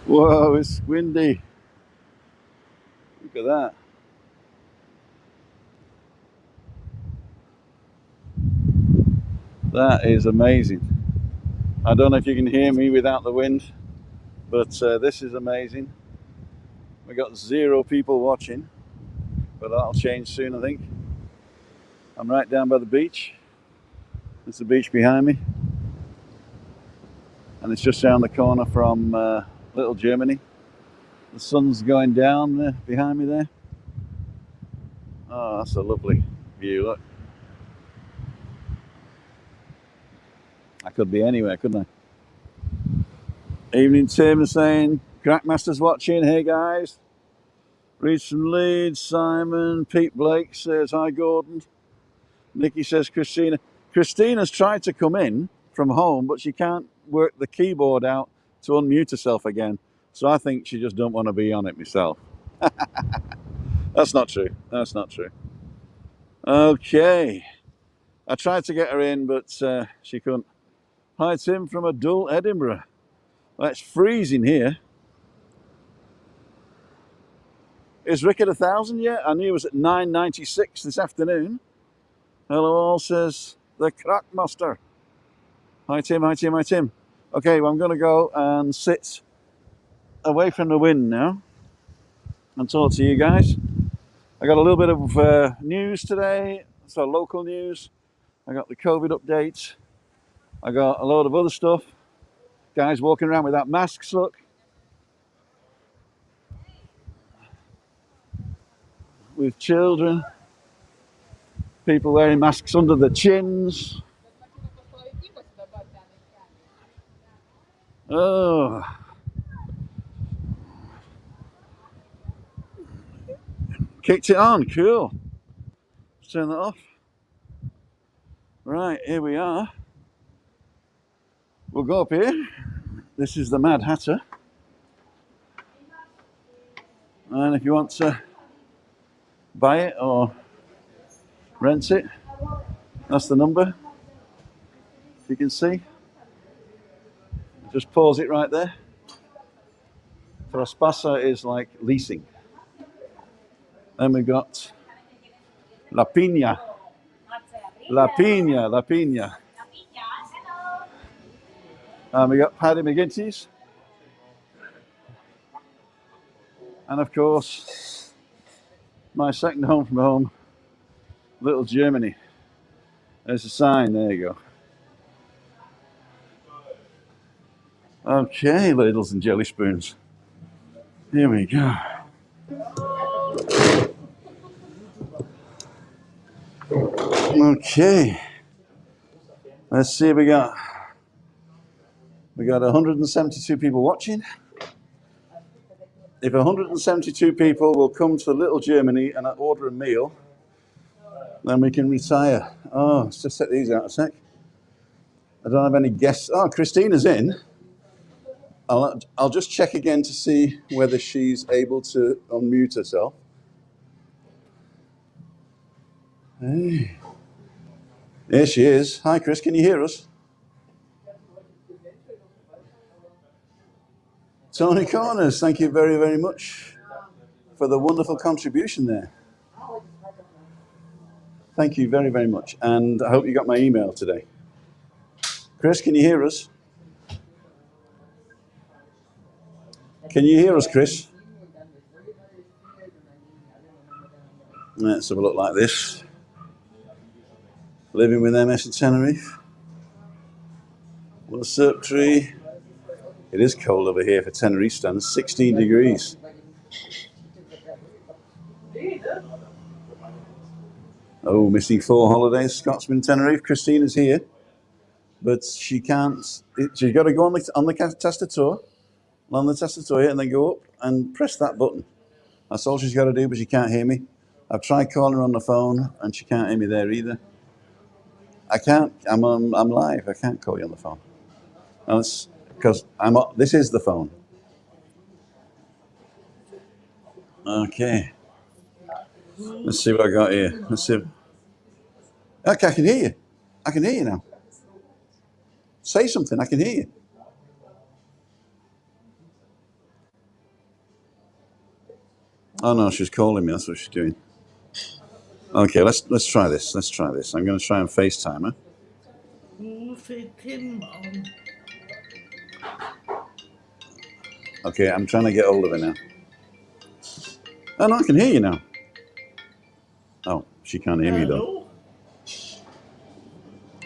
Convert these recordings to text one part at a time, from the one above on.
Whoa, it's windy. Look at that. That is amazing. I don't know if you can hear me without the wind, but this is amazing. We got 0 people watching, but that'll change soon, I think. I'm right down by the beach. There's the beach behind me, and it's just around the corner from Little Germany. The sun's going down there behind me there. Oh, that's a lovely view, look. I could be anywhere, couldn't I? Evening Tim is saying, Crackmaster's watching, hey guys. Read some leads, Simon. Pete Blake says, hi Gordon. Nikki says, Christina. Christina's tried to come in from home, but she can't work the keyboard out to unmute herself again. So I think she just don't want to be on it myself. That's not true. That's not true. Okay. I tried to get her in, but she couldn't. Hi Tim from a dull Edinburgh. Well, it's freezing here. Is Rick at 1,000 yet? I knew it was at 996 this afternoon. Hello all, says the Crackmaster. Hi Tim, hi Tim, hi Tim. Okay, well I'm going to go and sit away from the wind now and talk to you guys. I got a little bit of news today, so local news. I got the COVID update. I got a load of other stuff. Guys walking around without masks, look. With children. People wearing masks under their chins. Oh. Kicked it on, cool. Let's turn that off. Right, here we are. We'll go up here. This is the Mad Hatter. And if you want to buy it or rent it, that's the number. You can see. Just pause it right there. Traspasa is like leasing. Then we've got La Piña. La Piña, La Piña. And we got Paddy McGinty's. And of course, my second home from home, Little Germany. There's a sign, there you go. Okay, ladles and jelly spoons. Here we go. Okay. Let's see, we got 172 people watching. If 172 people will come to Little Germany and order a meal, then we can retire. Oh, let's just set these out a sec. I don't have any guests. Oh, Christina's in. I'll just check again to see whether she's able to unmute herself. Hey. There she is. Hi, Chris. Can you hear us? Tony Corners, thank you very, very much for the wonderful contribution there. Thank you very, very much. And I hope you got my email today. Chris, can you hear us? Can you hear us, Chris? Let's have a look like this. Living with MS in Tenerife. What's up, tree? It is cold over here for Tenerife standards, 16 degrees. Oh, missing 4 holidays, Scotsman Tenerife. Christina's here, but she can't. She's got to go on the tastature, on the tastature, and then go up and press that button. That's all she's got to do, but she can't hear me. I've tried calling her on the phone, and she can't hear me there either. I can't. I'm live. I can't call you on the phone. That's because this is the phone. Okay. Let's see what I got here. Let's see. Okay, I can hear you. I can hear you now. Say something. I can hear you. Oh no, she's calling me. That's what she's doing. Okay, let's try this. Let's try this. I'm going to try and FaceTime her. Okay, I'm trying to get hold of her now. Oh no, I can hear you now. Oh, she can't hear me though.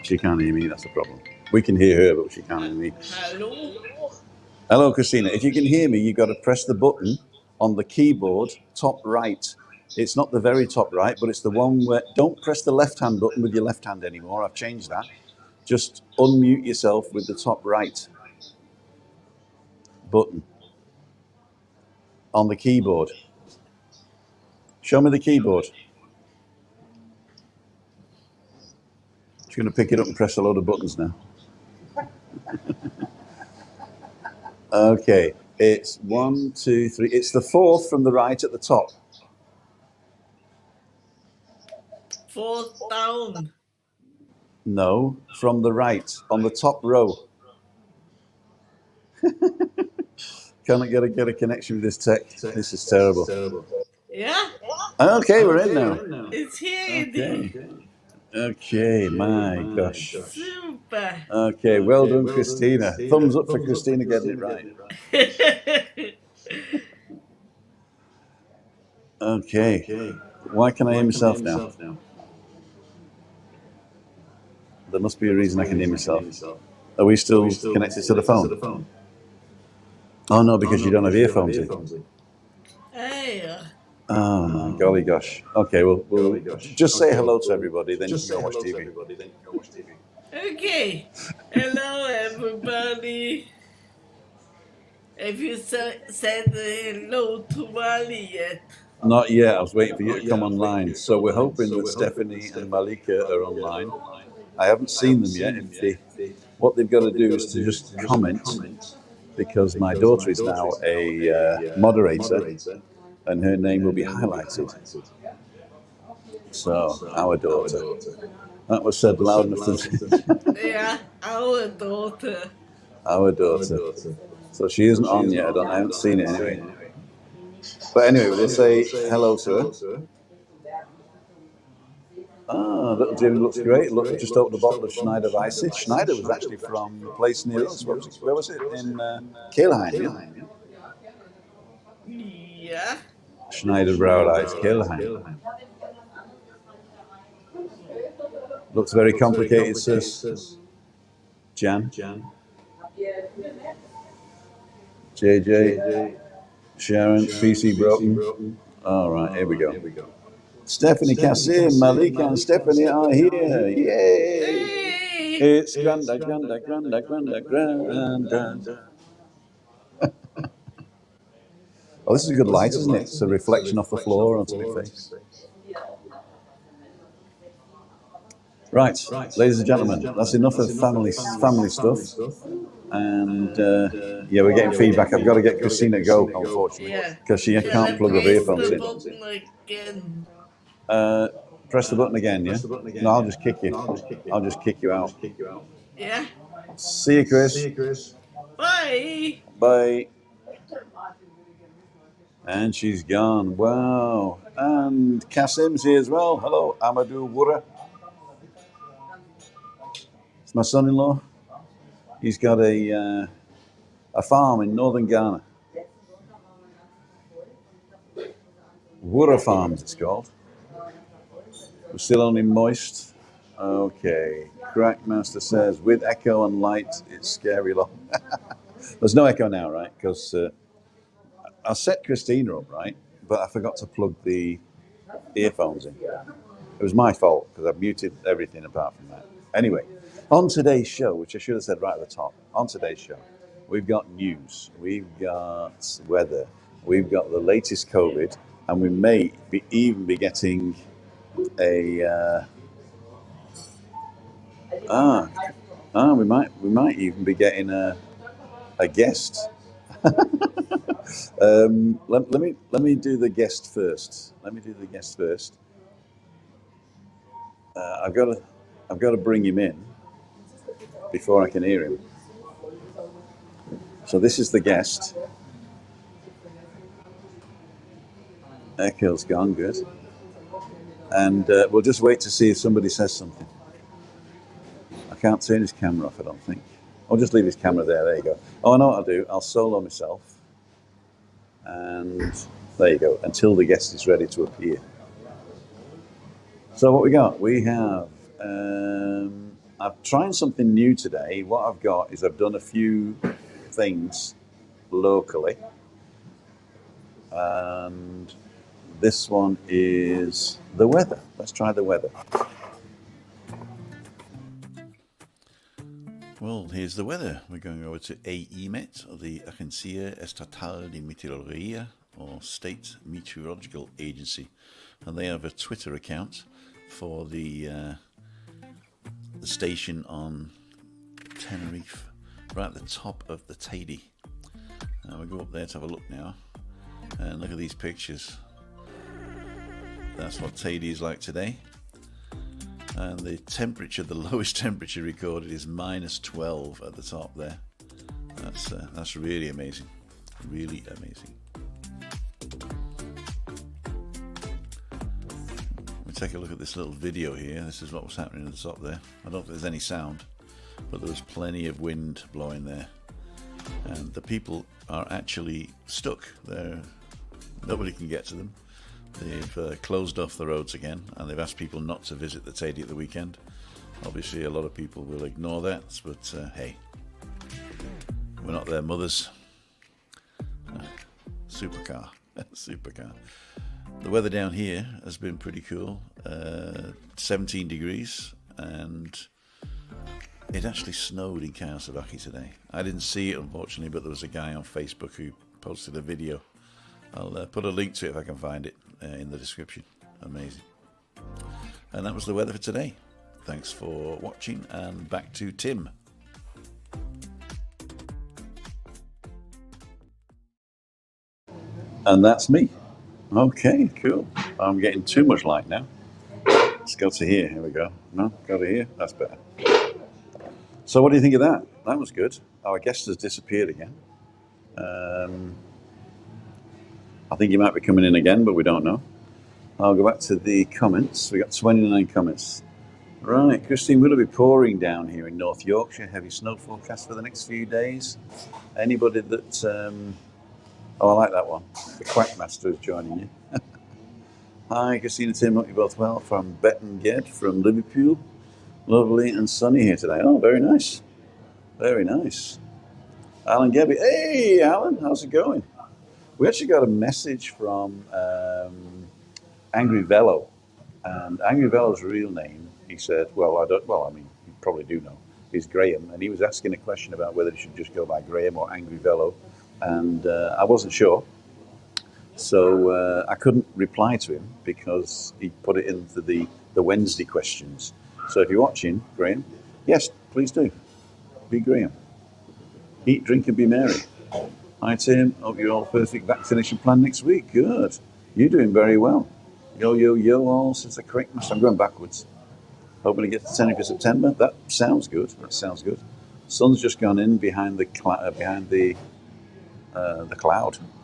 She can't hear me. That's the problem. We can hear her, but she can't hear me. Hello? Hello, Christina. If you can hear me, you've got to press the button on the keyboard, top right. It's not the very top right, but it's the one where don't press the left-hand button with your left hand anymore. I've changed that. Just unmute yourself with the top right button on the keyboard. Show me the keyboard. She's going to pick it up and press a load of buttons now. Okay, it's 1, 2, 3. It's the fourth from the right at the top. Fourth down. No, from the right, on the top row. Can't get a connection with this tech. This is terrible. Yeah? Okay, we're in now. It's here. Okay. Okay, my gosh. Super. Okay, well done, Christina. Thumbs up for Christina getting it right. Okay. Why can I hear myself now? There must be a reason I can hear myself. Are we still connected to the phone? Oh no, because you don't have earphones in. Hey. Oh my golly gosh. Okay, well, we'll just say hello to everybody, then you can go watch TV. Okay. Hello, everybody. Have you said hello to Wally yet? Not yet. I was waiting for you to come online. So we're hoping that Stephanie and Malika are online. I haven't seen them yet. What they've got to do is to just comment, because my daughter is now a moderator, and her name will be highlighted. So, our daughter. That was said loud enough to Yeah, our daughter. our daughter. So she isn't on yet. I haven't seen it anyway. But anyway, we'll say hello to her. Ah, little Jimmy looks great. Look, I just opened a bottle of Schneider Weisse. Schneider was actually from a place near us. Where was it? In Kelheim, yeah? Yeah. Schneider Brouwerij, Kelheim. Looks very complicated, says Jan. JJ, Sharon, PC broken. All right, here we go. Stephanie Cassim, Malika and Stephanie are here. Yay! Hey. It's Granda, Granda, Granda, Granda, Granda. Oh, this is a good light, isn't it? It's a reflection off the floor onto my face. Right, ladies and gentlemen, that's enough of family stuff. And yeah, we're getting feedback. I've got to get Christina to go, unfortunately, because she can't plug her earphones in. Again. Press the button again, yeah? No, I'll just kick you. I'll just kick you out. Yeah. See you, Chris. Bye. Bye. And she's gone. Wow. And Kasim's here as well. Hello, Amadou Wura. It's my son-in-law. He's got a farm in northern Ghana. Wura Farms, it's called. We're still only moist. Okay. Crackmaster says, with echo and light, it's scary long. There's no echo now, right? Because I set Christina up, right? But I forgot to plug the earphones in. It was my fault because I've muted everything apart from that. Anyway, on today's show, which I should have said right at the top, on today's show, we've got news, we've got weather, we've got the latest COVID, and we may even be getting a we might even be getting a guest. Let me do the guest first. I've got to bring him in before I can hear him. So this is the guest. Echo's gone, good. And we'll just wait to see if somebody says something. I can't turn his camera off, I don't think. I'll just leave his camera there. There you go. Oh, I know what I'll do. I'll solo myself. And there you go. Until the guest is ready to appear. So what we got? We have... I'm trying something new today. What I've got is I've done a few things locally. And this one is the weather. Let's try the weather. Well, here's the weather. We're going over to AEMET, or the Agencia Estatal de Meteorología, or State Meteorological Agency. And they have a Twitter account for the station on Tenerife, right at the top of the Teide. Now we go up there to have a look now. And look at these pictures. That's what Teide is like today. And the temperature, the lowest temperature recorded is -12 at the top there. That's really amazing. Really amazing. We take a look at this little video here. This is what was happening at the top there. I don't think there's any sound, but there was plenty of wind blowing there. And the people are actually stuck. Nobody can get to them. They've closed off the roads again, and they've asked people not to visit the Teide at the weekend. Obviously, a lot of people will ignore that, but hey, we're not their mothers. Supercar. Supercar. The weather down here has been pretty cool. 17 degrees, and it actually snowed in Kawasaki today. I didn't see it, unfortunately, but there was a guy on Facebook who posted a video. I'll put a link to it if I can find it in the description. Amazing. And that was the weather for today. Thanks for watching, and back to Tim. And that's me. Okay, cool. I'm getting too much light now. Let's go to here. Here we go. No, go to here. That's better. So what do you think of that? That was good. Our guest has disappeared again. I think he might be coming in again, but we don't know. I'll go back to the comments. We got 29 comments. Right, Christine, will it be pouring down here in North Yorkshire? Heavy snow forecast for the next few days. Anybody that... oh, I like that one. The Quackmaster is joining you. Hi, Christine and Tim, hope you're both well. From Bettenged, from Liverpool. Lovely and sunny here today. Oh, very nice. Very nice. Alan Gebby. Hey, Alan, how's it going? We actually got a message from Angry Velo. And Angry Velo's real name, he said, I mean, you probably do know, is Graham. And he was asking a question about whether he should just go by Graham or Angry Velo. And I wasn't sure. So I couldn't reply to him because he put it into the Wednesday questions. So if you're watching, Graham, yes, please do. Be Graham. Eat, drink, and be merry. Hi, Tim. Hope you're all perfect vaccination plan next week. Good. You're doing very well. Yo, all since the correct master. I'm going backwards. Hoping to get to 10th of September. That sounds good. That sounds good. Sun's just gone in behind the cloud. There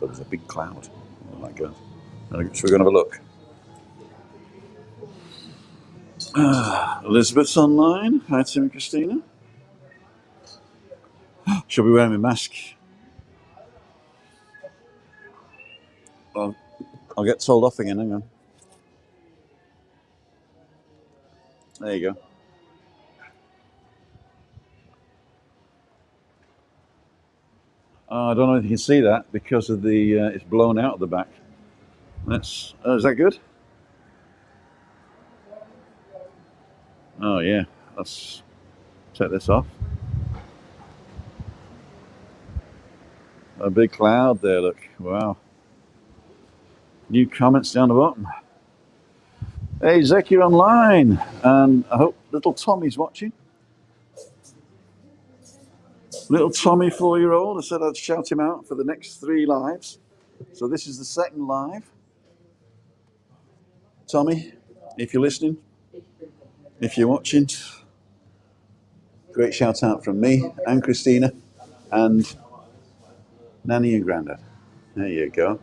was a big cloud. Oh my God. So we're going to have a look. Elizabeth's online. Hi, Tim and Christina. Should be wearing my mask. I'll get told off again. Hang on. There you go. I don't know if you can see that because of the it's blown out of the back. Is that good? Oh yeah. Let's take this off. A big cloud there. Look. Wow. New comments down the bottom. Hey, Zek, you're online, and I hope little Tommy's watching. Little Tommy, 4-year-old. I said I'd shout him out for the next 3 lives. So this is the second live. Tommy, if you're listening, if you're watching, great shout out from me and Christina and Nanny and Grandad. There you go.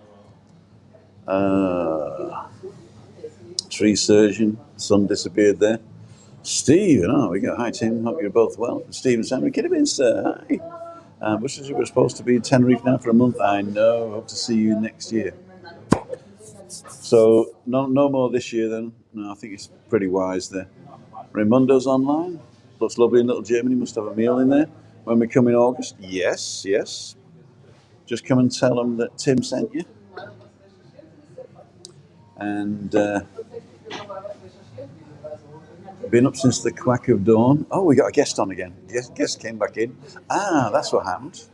Tree surgeon, sun disappeared there. Steve, we got hi Tim, hope you're both well. Steve and Sam, we could have been sir. Hi. Wishes you were supposed to be in Tenerife now for a month. I know. Hope to see you next year. So no more this year then. No, I think it's pretty wise there. Raimundo's online. Looks lovely in little Germany. Must have a meal in there. When we come in August, yes. Just come and tell them that Tim sent you. And been up since the quack of dawn. Oh, we got a guest on again. Guest came back in. That's what happened.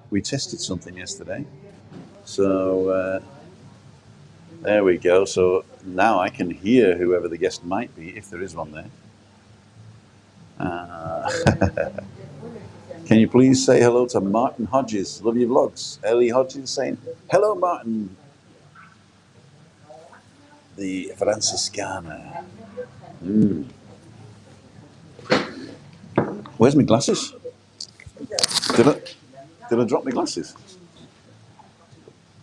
We tested something yesterday. So there we go. So now I can hear whoever the guest might be, if there is one there. Can you please say hello to Martin Hodges? Love your vlogs. Ellie Hodges saying, hello, Martin. The Franciscana. Where's my glasses? Did I drop my glasses?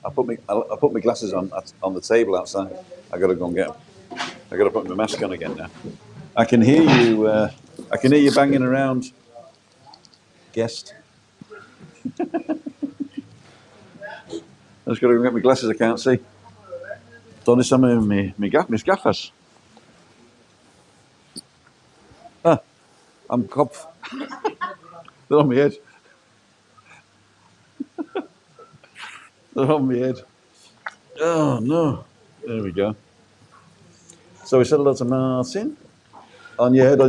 I put my glasses on the table outside. I got to go and get them. I got to put my mask on again now. I can hear you. I can hear you banging around, guest. I just got to go get my glasses. I can't see. It's only some of my gaffers. I'm Kopf. They're on my head. They're on my head. Oh no! There we go. So we said hello to Martin. On your head.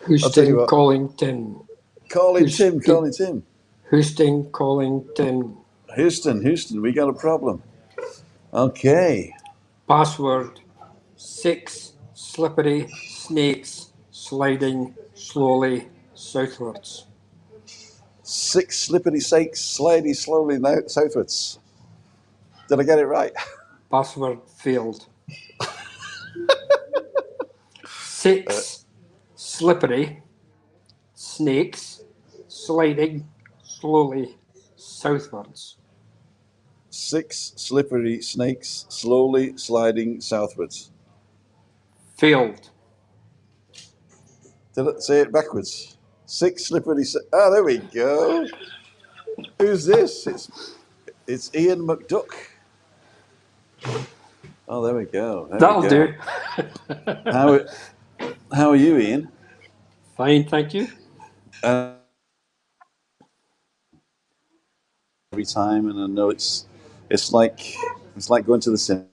Houston calling Tim. Calling Tim. Houston calling Tim. Houston, we got a problem. Okay. Password 6 slippery snakes sliding slowly southwards. 6 slippery snakes sliding slowly southwards. Did I get it right? Password failed. 6 slippery snakes sliding slowly southwards. 6 slippery snakes slowly sliding southwards. Failed. Did I say it backwards? 6 slippery. There we go. Who's this? It's Ian McDuck. Oh, there we go. That'll do. How are you, Ian? Fine, thank you. Every time, and I know it's like going to the cinema.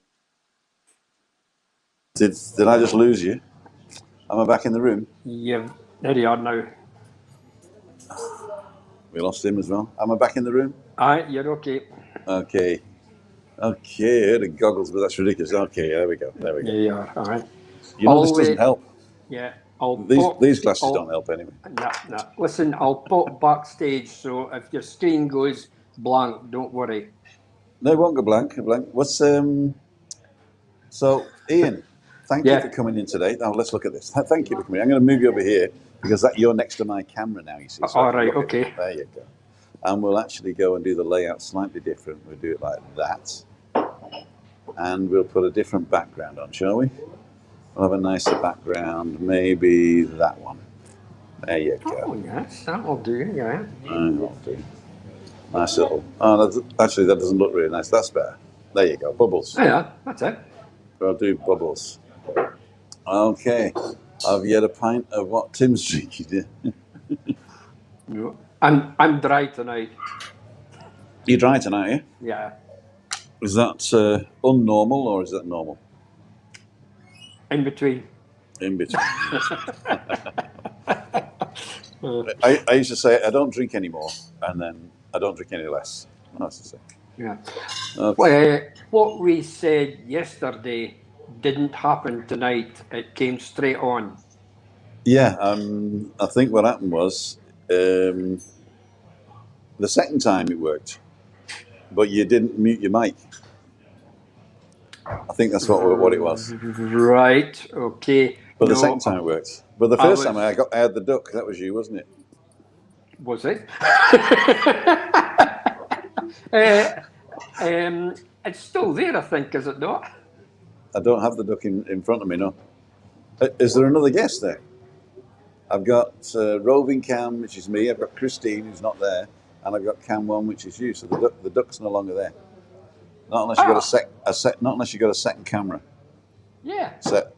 Did I just lose you? Am I back in the room? Yeah, there you are now. We lost him as well. Am I back in the room? Aye, you're okay. Okay, I had the goggles, but that's ridiculous. Okay, there we go. There you are. All right. You know, this doesn't help. Yeah, these glasses don't help anyway. No. Listen, I'll pop backstage, so if your screen goes blank, don't worry. No, it won't go blank. What's So, Ian, thank you for coming in today. Now let's look at this. Thank you for coming. I'm going to move you over here because you're next to my camera now. You see. So all right. Okay. There you go. And we'll actually go and do the layout slightly different. We'll do it like that, and we'll put a different background on, shall we? We'll have a nicer background, maybe that one. There you go. Oh, yes, that'll do, yeah. That'll do. Nice little. Oh, actually, that doesn't look really nice. That's better. There you go. Bubbles. Yeah, that's it. I'll do bubbles. Okay. Have you had a pint of what Tim's drinking? No. I'm dry tonight. You're dry tonight, yeah? Yeah. Is that unnormal or is that normal? In between. In between. I used to say I don't drink anymore, and then I don't drink any less. That's the same. Yeah. Okay. What we said yesterday didn't happen tonight. It came straight on. Yeah. I think what happened was the second time it worked, but you didn't mute your mic. I think that's what it was. Right. Okay. But the second time it worked. But the first time I had the duck. That was you, wasn't it? Was it? It's still there, I think, is it not? I don't have the duck in front of me, no. Is there another guest there? I've got roving Cam, which is me. I've got Christine, who's not there, and I've got Cam 1, which is you. So the duck's no longer there. Not unless you got not unless you got a second camera Yeah. set.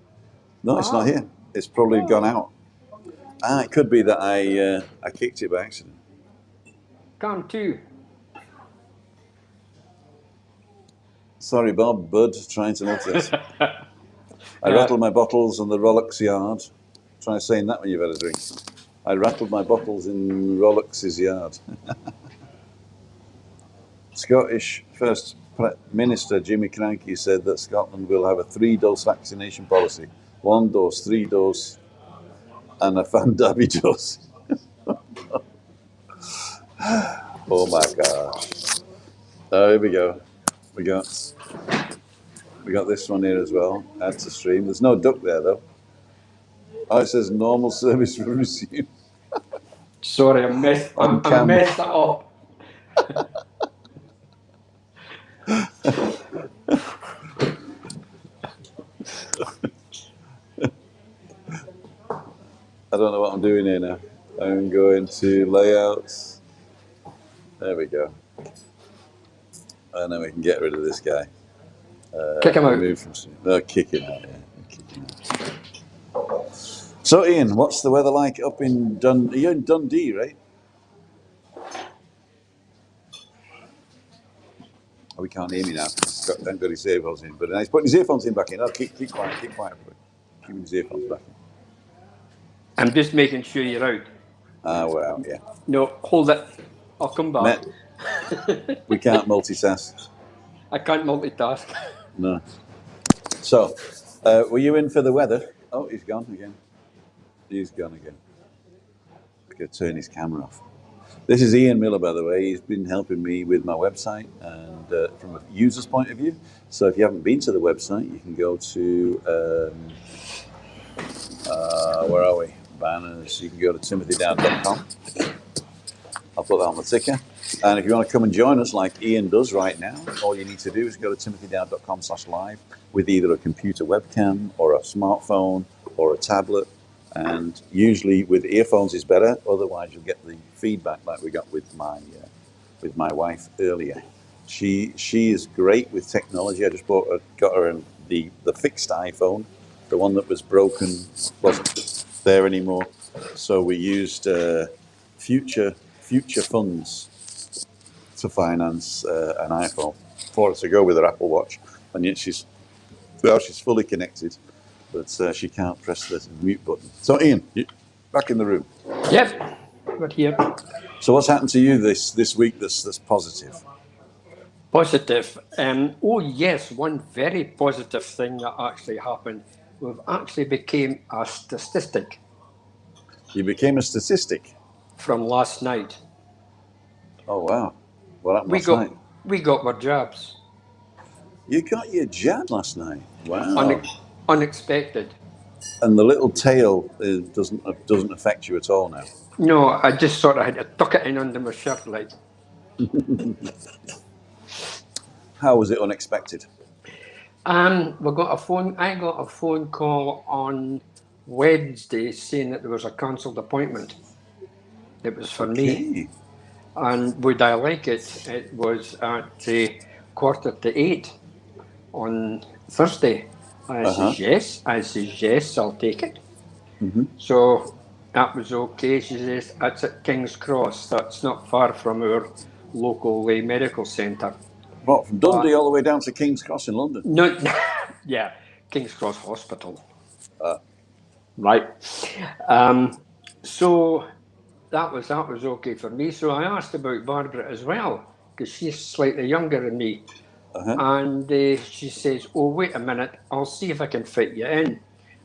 No, it's not here. It's probably gone out. It could be that I kicked it by accident. Cam 2. Sorry, Bob. Bud, trying to note this. I rattled my bottles on the Rolex yard. Try saying that when you've had a drink. I rattled my bottles in Rolex's yard. Scottish First Minister Jimmy Cranky said that Scotland will have a 3-dose vaccination policy. 1 dose, 3 dose, and a Fan Derby dose. Oh my gosh. Oh, here we go. We got this one here as well. Add to stream. There's no duck there though. Oh, it says normal service will resume. Sorry, I messed that up. I don't know what I'm doing here now. I'm going to layouts. There we go. And then we can get rid of this guy. Kick him out. No, kick him out, yeah. Kick him out. So, Ian, what's the weather like up in Dundee? You're in Dundee, right? Oh, we can't hear me now. Thank God his earphones in. But he's putting his earphones in back in. Oh, keep quiet, keep quiet. Keep his earphones back in. I'm just making sure you're out. We're out, yeah. No, hold it. I'll come back. We can't multitask. I can't multitask. No. So, were you in for the weather? Oh, he's gone again. He's gone again. I'm going to turn his camera off. This is Ian Miller, by the way. He's been helping me with my website and from a user's point of view. So if you haven't been to the website, you can go to, where are we? Banners. You can go to timothydown.com. I'll put that on the ticker. And if you want to come and join us like Ian does right now, all you need to do is go to timothydown.com/live with either a computer webcam or a smartphone or a tablet. And usually with earphones is better. Otherwise, you'll get the feedback like we got with my wife earlier. She is great with technology. I just got her the fixed iPhone. The one that was broken wasn't there anymore. So we used future funds to finance an iPhone for her to go with her Apple Watch. And yet she's fully connected. But she can't press the mute button. So, Ian, back in the room. Yep, we're here. So, what's happened to you this week that's positive? Positive. Oh, yes, one very positive thing that actually happened. We've actually became a statistic. You became a statistic? From last night. Oh, wow. What happened last night? We got our jabs. You got your jab last night? Wow. Unexpected. And the little tail doesn't affect you at all now? No, I just sort of had to tuck it in under my shirt like. How was it unexpected? I got a phone call on Wednesday saying that there was a cancelled appointment. It was for me. And would I like it? It was at 7:45 on Thursday. I says yes. I says yes, I'll take it. Mm-hmm. So that was okay. She says that's at King's Cross. That's not far from our local medical centre. What, from Dundee all the way down to King's Cross in London? No, yeah, King's Cross Hospital. Right. So that was okay for me. So I asked about Barbara as well because she's slightly younger than me. And she says, "Oh, wait a minute, I'll see if I can fit you in."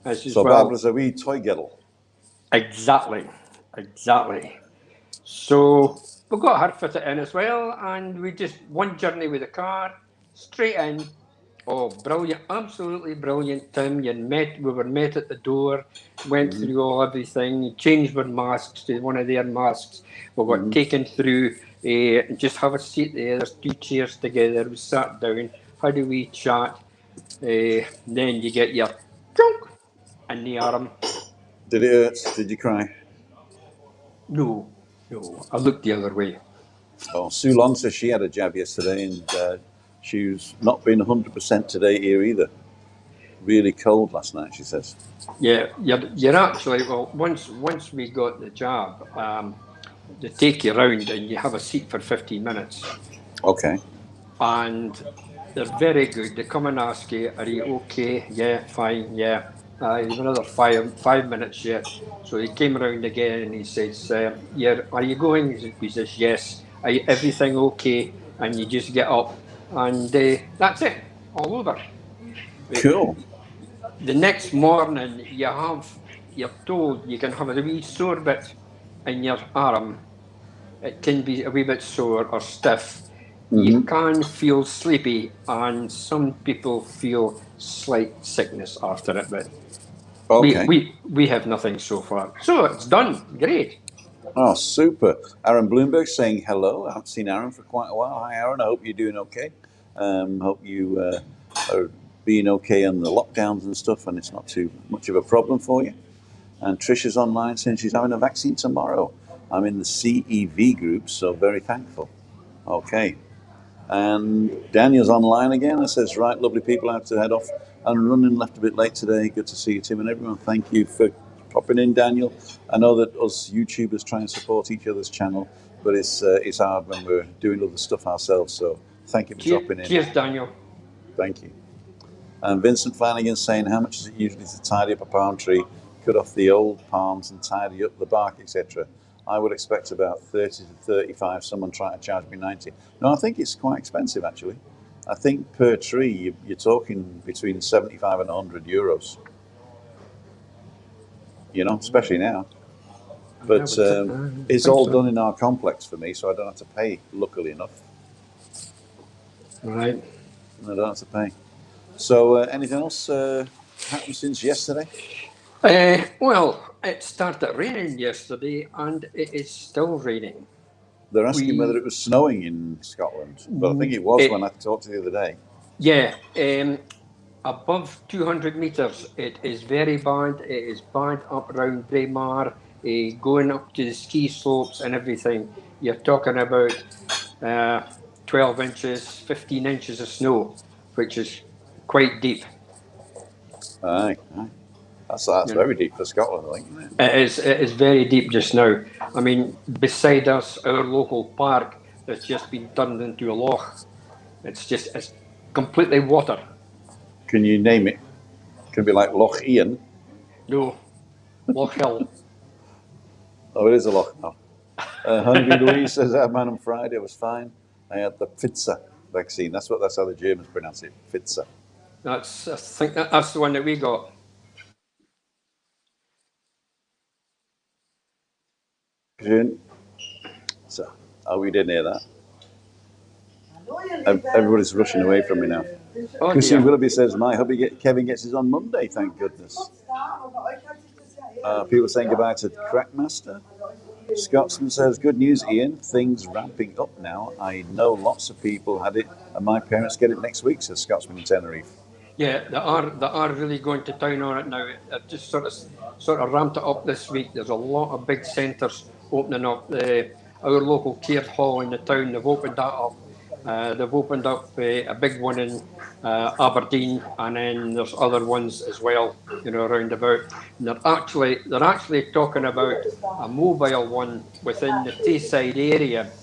I says, so Barbara's a wee toy girl. Exactly. So we got her fitted in as well, and we just one journey with the car, straight in, Oh, brilliant! Absolutely brilliant, Tim. We were met at the door, went Mm-hmm. through everything, changed our masks to one of their masks. We got Mm-hmm. taken through. Just have a seat there. There's two chairs together. We sat down. Had a wee chat. Then you get your chunk in the arm. Did it hurt? Did you cry? No, no. I looked the other way. Oh, Sue Long says she had a jab yesterday and she's not been 100% today here either. Really cold last night, she says. Yeah, you're actually well. Once we got the job, they take you around and you have a seat for 15 minutes, Okay. and they're very good. They come and ask you, "Are you okay? Yeah, fine. Yeah." You have another 5 minutes yet. So he came around again and he says, "Yeah, are you going?" He says, "Yes." Are you, everything okay? And you just get up, and that's it, all over. Cool. The next morning, you're told you can have a wee sore bit in your arm. It can be a wee bit sore or stiff. You Mm-hmm. can feel sleepy, and some people feel slight sickness after it, but we Okay. we we have nothing so far. So it's done. Great. Oh, super. Aaron Bloomberg saying hello. I haven't seen Aaron for quite a while. Hi, Aaron. I hope you're doing okay. Hope you are being okay on the lockdowns and stuff, and it's not too much of a problem for you. And Trisha's online saying she's having a vaccine tomorrow. I'm in the CEV group, so very thankful. Okay. And Daniel's online again and says, right, lovely people, I have to head off and running left a bit late today. Good to see you, Tim, and everyone. Thank you for popping in, Daniel. I know that us YouTubers try and support each other's channel, but it's hard when we're doing other stuff ourselves. So thank you for dropping in. Cheers, Daniel. Thank you. And Vincent Flanagan saying, how much is it usually to tidy up a palm tree, cut off the old palms and tidy up the bark, etc.? I would expect about 30 to 35. Someone trying to charge me 90. No, I think it's quite expensive actually. I think per tree you're talking between 75 and 100 euros. You know, especially now. I But would it's think all so. done in our complex for me, so I don't have to pay. Luckily enough, Right. I don't have to pay. So, anything else happened since yesterday? Well, it started raining yesterday, and it is still raining. They're asking whether it We was snowing in Scotland, but I think it was when I it, talked to you the other day. yeah, above 200 meters, it is very bad. It is bad up around Braemar, going up to the ski slopes and everything. You're talking about uh, 12 inches, 15 inches of snow, which is quite deep. Aye, aye. That's You know, very deep for Scotland, I think, isn't it? it is very deep just now. I mean, beside us, our local park has just been turned into a loch. It's completely water. Can you name it? Can it be like Loch Ian? No, Loch Hill. Oh, it is a loch now. Honeybee Louise says, I had mine on Friday, it was fine. I had the Pfizer vaccine. That's how the Germans pronounce it, Pfizer. I think that's the one that we got. So, oh, we didn't hear that. Everybody's rushing away from me now. Oh Christine dear. Willoughby says, my hubby Kevin gets his on Monday, thank goodness. People saying goodbye to Crackmaster. Scotsman says, good news, Ian. Things ramping up now. I know lots of people had it, and my parents get it next week, says Scotsman in Tenerife. Yeah, they are really going to town on it now. They've just sort of ramped it up this week. There's a lot of big centres opening up. Our local care hall in the town, they've opened that up. They've opened up a big one in Aberdeen, and then there's other ones as well, around about. And they're actually talking about a mobile one within the Tayside area.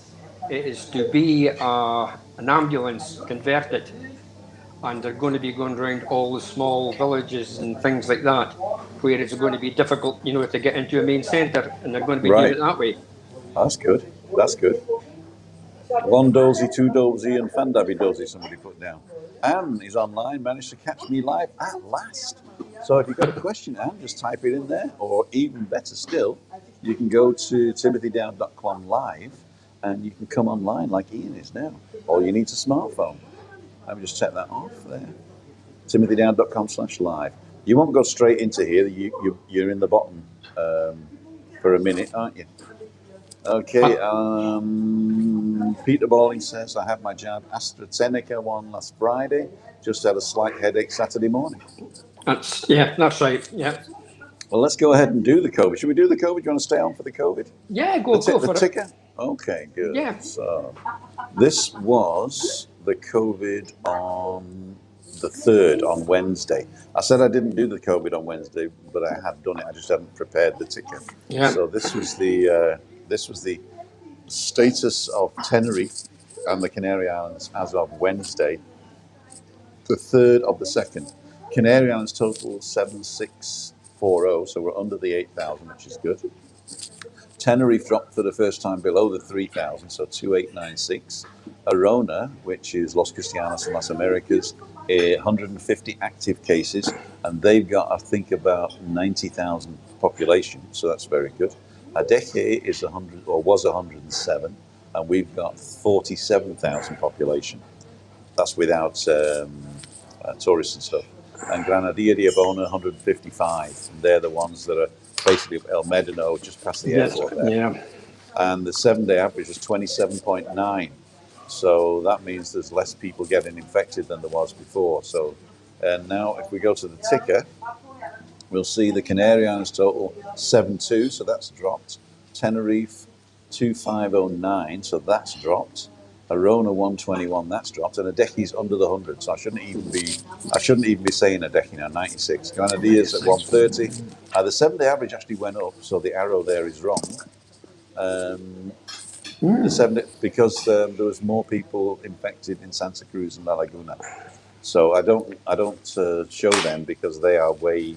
It is to be an ambulance converted, and they're going to be going around all the small villages and things like that, where it's going to be difficult, to get into a main centre, and they're going to be doing Right. it that way. That's good. That's good. One dozy, two dozy, and Fandabby dozy, somebody put down. Anne is online, managed to catch me live at last. So if you've got a question, Anne, just type it in there, or even better still, you can go to timothydown.com live and you can come online like Ian is now. All you need is a smartphone. Let me just check that off there. timothydown.com/live. You won't go straight into here. You're in the bottom for a minute, aren't you? Okay. Peter Balling says, I had my jab AstraZeneca one last Friday. Just had a slight headache Saturday morning. That's right. Yeah. Well, let's go ahead and do the COVID. Should we do the COVID? Do you want to stay on for the COVID? Yeah, go for The it. ticker? Okay, good. Yeah. So this was the COVID on the 3rd, on Wednesday. I said I didn't do the COVID on Wednesday, but I had done it. I just hadn't prepared the ticker. Yeah. So this was the status of Tenerife and the Canary Islands as of Wednesday, the 3rd of the 2nd. Canary Islands total 7640, so we're under the 8,000, which is good. Tenerife dropped for the first time below the 3,000, so 2896. Arona, which is Los Cristianos and Las Americas, 150 active cases, and they've got, I think, about 90,000 population, so that's very good. Adeje is 100, or was 107, and we've got 47,000 population. That's without tourists and stuff. And Granadilla de Abona, 155. And they're the ones that are basically El Medino, just past the airport there. Yeah. And the 7-day average is 27.9. So that means there's less people getting infected than there was before. So now if we go to the ticker, we'll see the Canary Islands total 72, so that's dropped. Tenerife 2509, so that's dropped. Arona 121, that's dropped, and Adeke's under the 100, so I shouldn't even be saying Adeke now. 96. Granadilla's at 130. The 7-day average actually went up, so the arrow there is wrong. The 7-day, because there was more people infected in Santa Cruz and La Laguna. So I don't show them because they are way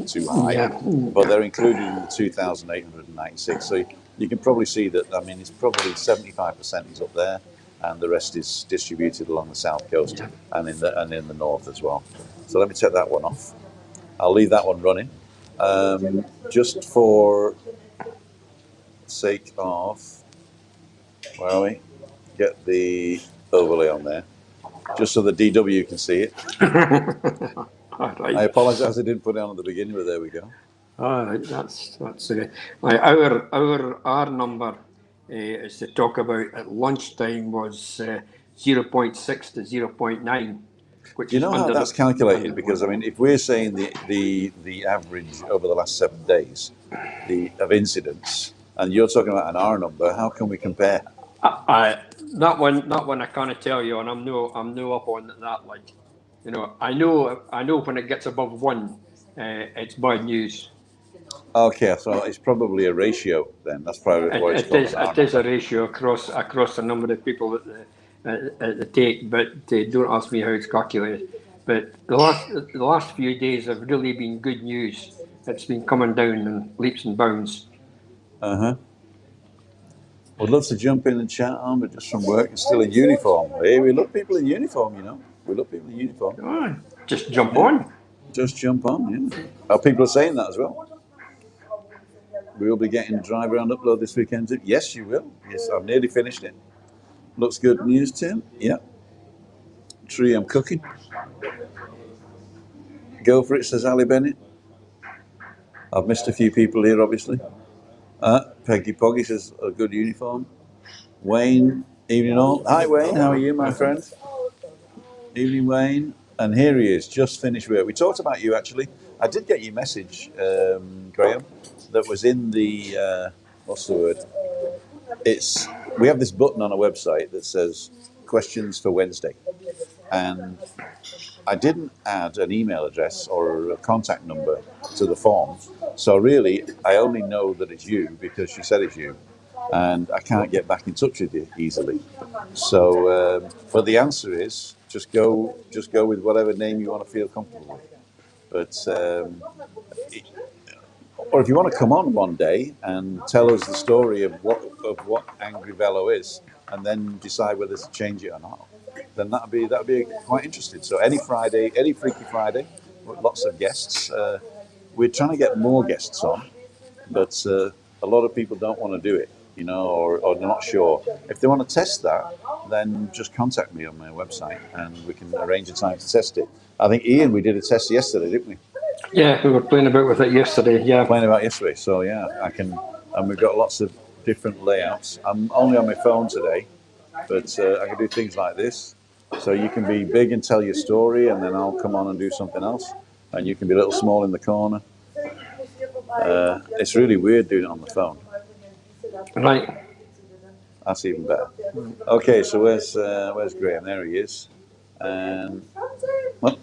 too high, but they're included in the 2,896. So you can probably see that. I mean, it's probably 75% is up there, and the rest is distributed along the south coast and in the north as well. So let me take that one off. I'll leave that one running, just for sake of, where are we? Get the overlay on there. Just so the DW can see it. Right. I apologise I didn't put it on at the beginning, but there we go. All right, that's our number is to talk about at lunchtime was 0.6 to 0.9. Which Do you know is how under that's calculated? Because I mean, if we're saying the average over the last 7 days, of incidents, and you're talking about an R number, how can we compare? That one I can't tell you, and I'm no up on that. Like, you know, I know when it gets above 1, it's bad news. Okay, so it's probably a ratio then. That's probably what it's called. It is a ratio across the number of people that take, but don't ask me how it's calculated. But the last few days have really been good news. It's been coming down in leaps and bounds. Would love to jump in and chat on, but just from work and still in uniform. Hey, we love people in uniform, you know. We love people in uniform. Oh, just jump on. Just jump on, yeah. People are saying that as well. We will be getting Drive Around Upload this weekend too. Yes, you will. Yes, I've nearly finished it. Looks good news, Tim. Yeah. Tree, I'm cooking. Go for it, says Ali Bennett. I've missed a few people here, obviously. Peggy Poggy says, a good uniform. Wayne, evening all. Hi, Wayne. How are you, my friend? Evening, Wayne. And here he is, just finished work. We talked about you, actually. I did get your message, Graham, that was in the, what's the word? We have this button on our website that says questions for Wednesday. And I didn't add an email address or a contact number to the form. So really, I only know that it's you because she said it's you. And I can't get back in touch with you easily. So, but the answer is just go with whatever name you want to feel comfortable with. But or if you want to come on one day and tell us the story of what Angry Velo is, and then decide whether to change it or not, then that'd be quite interesting. So any Friday, any Freaky Friday, with lots of guests. We're trying to get more guests on, but a lot of people don't want to do it. you know, or they're not sure. If they want to test that, then just contact me on my website and we can arrange a time to test it. I think, Ian, we did a test yesterday, didn't we? Yeah, we were playing about with it yesterday. Yeah. Playing about yesterday. So yeah, I can, and we've got lots of different layouts. I'm only on my phone today, but I can do things like this. So you can be big and tell your story, and then I'll come on and do something else. And you can be a little small in the corner. It's really weird doing it on the phone. Right. That's even better. Okay, so where's Graham? There he is. And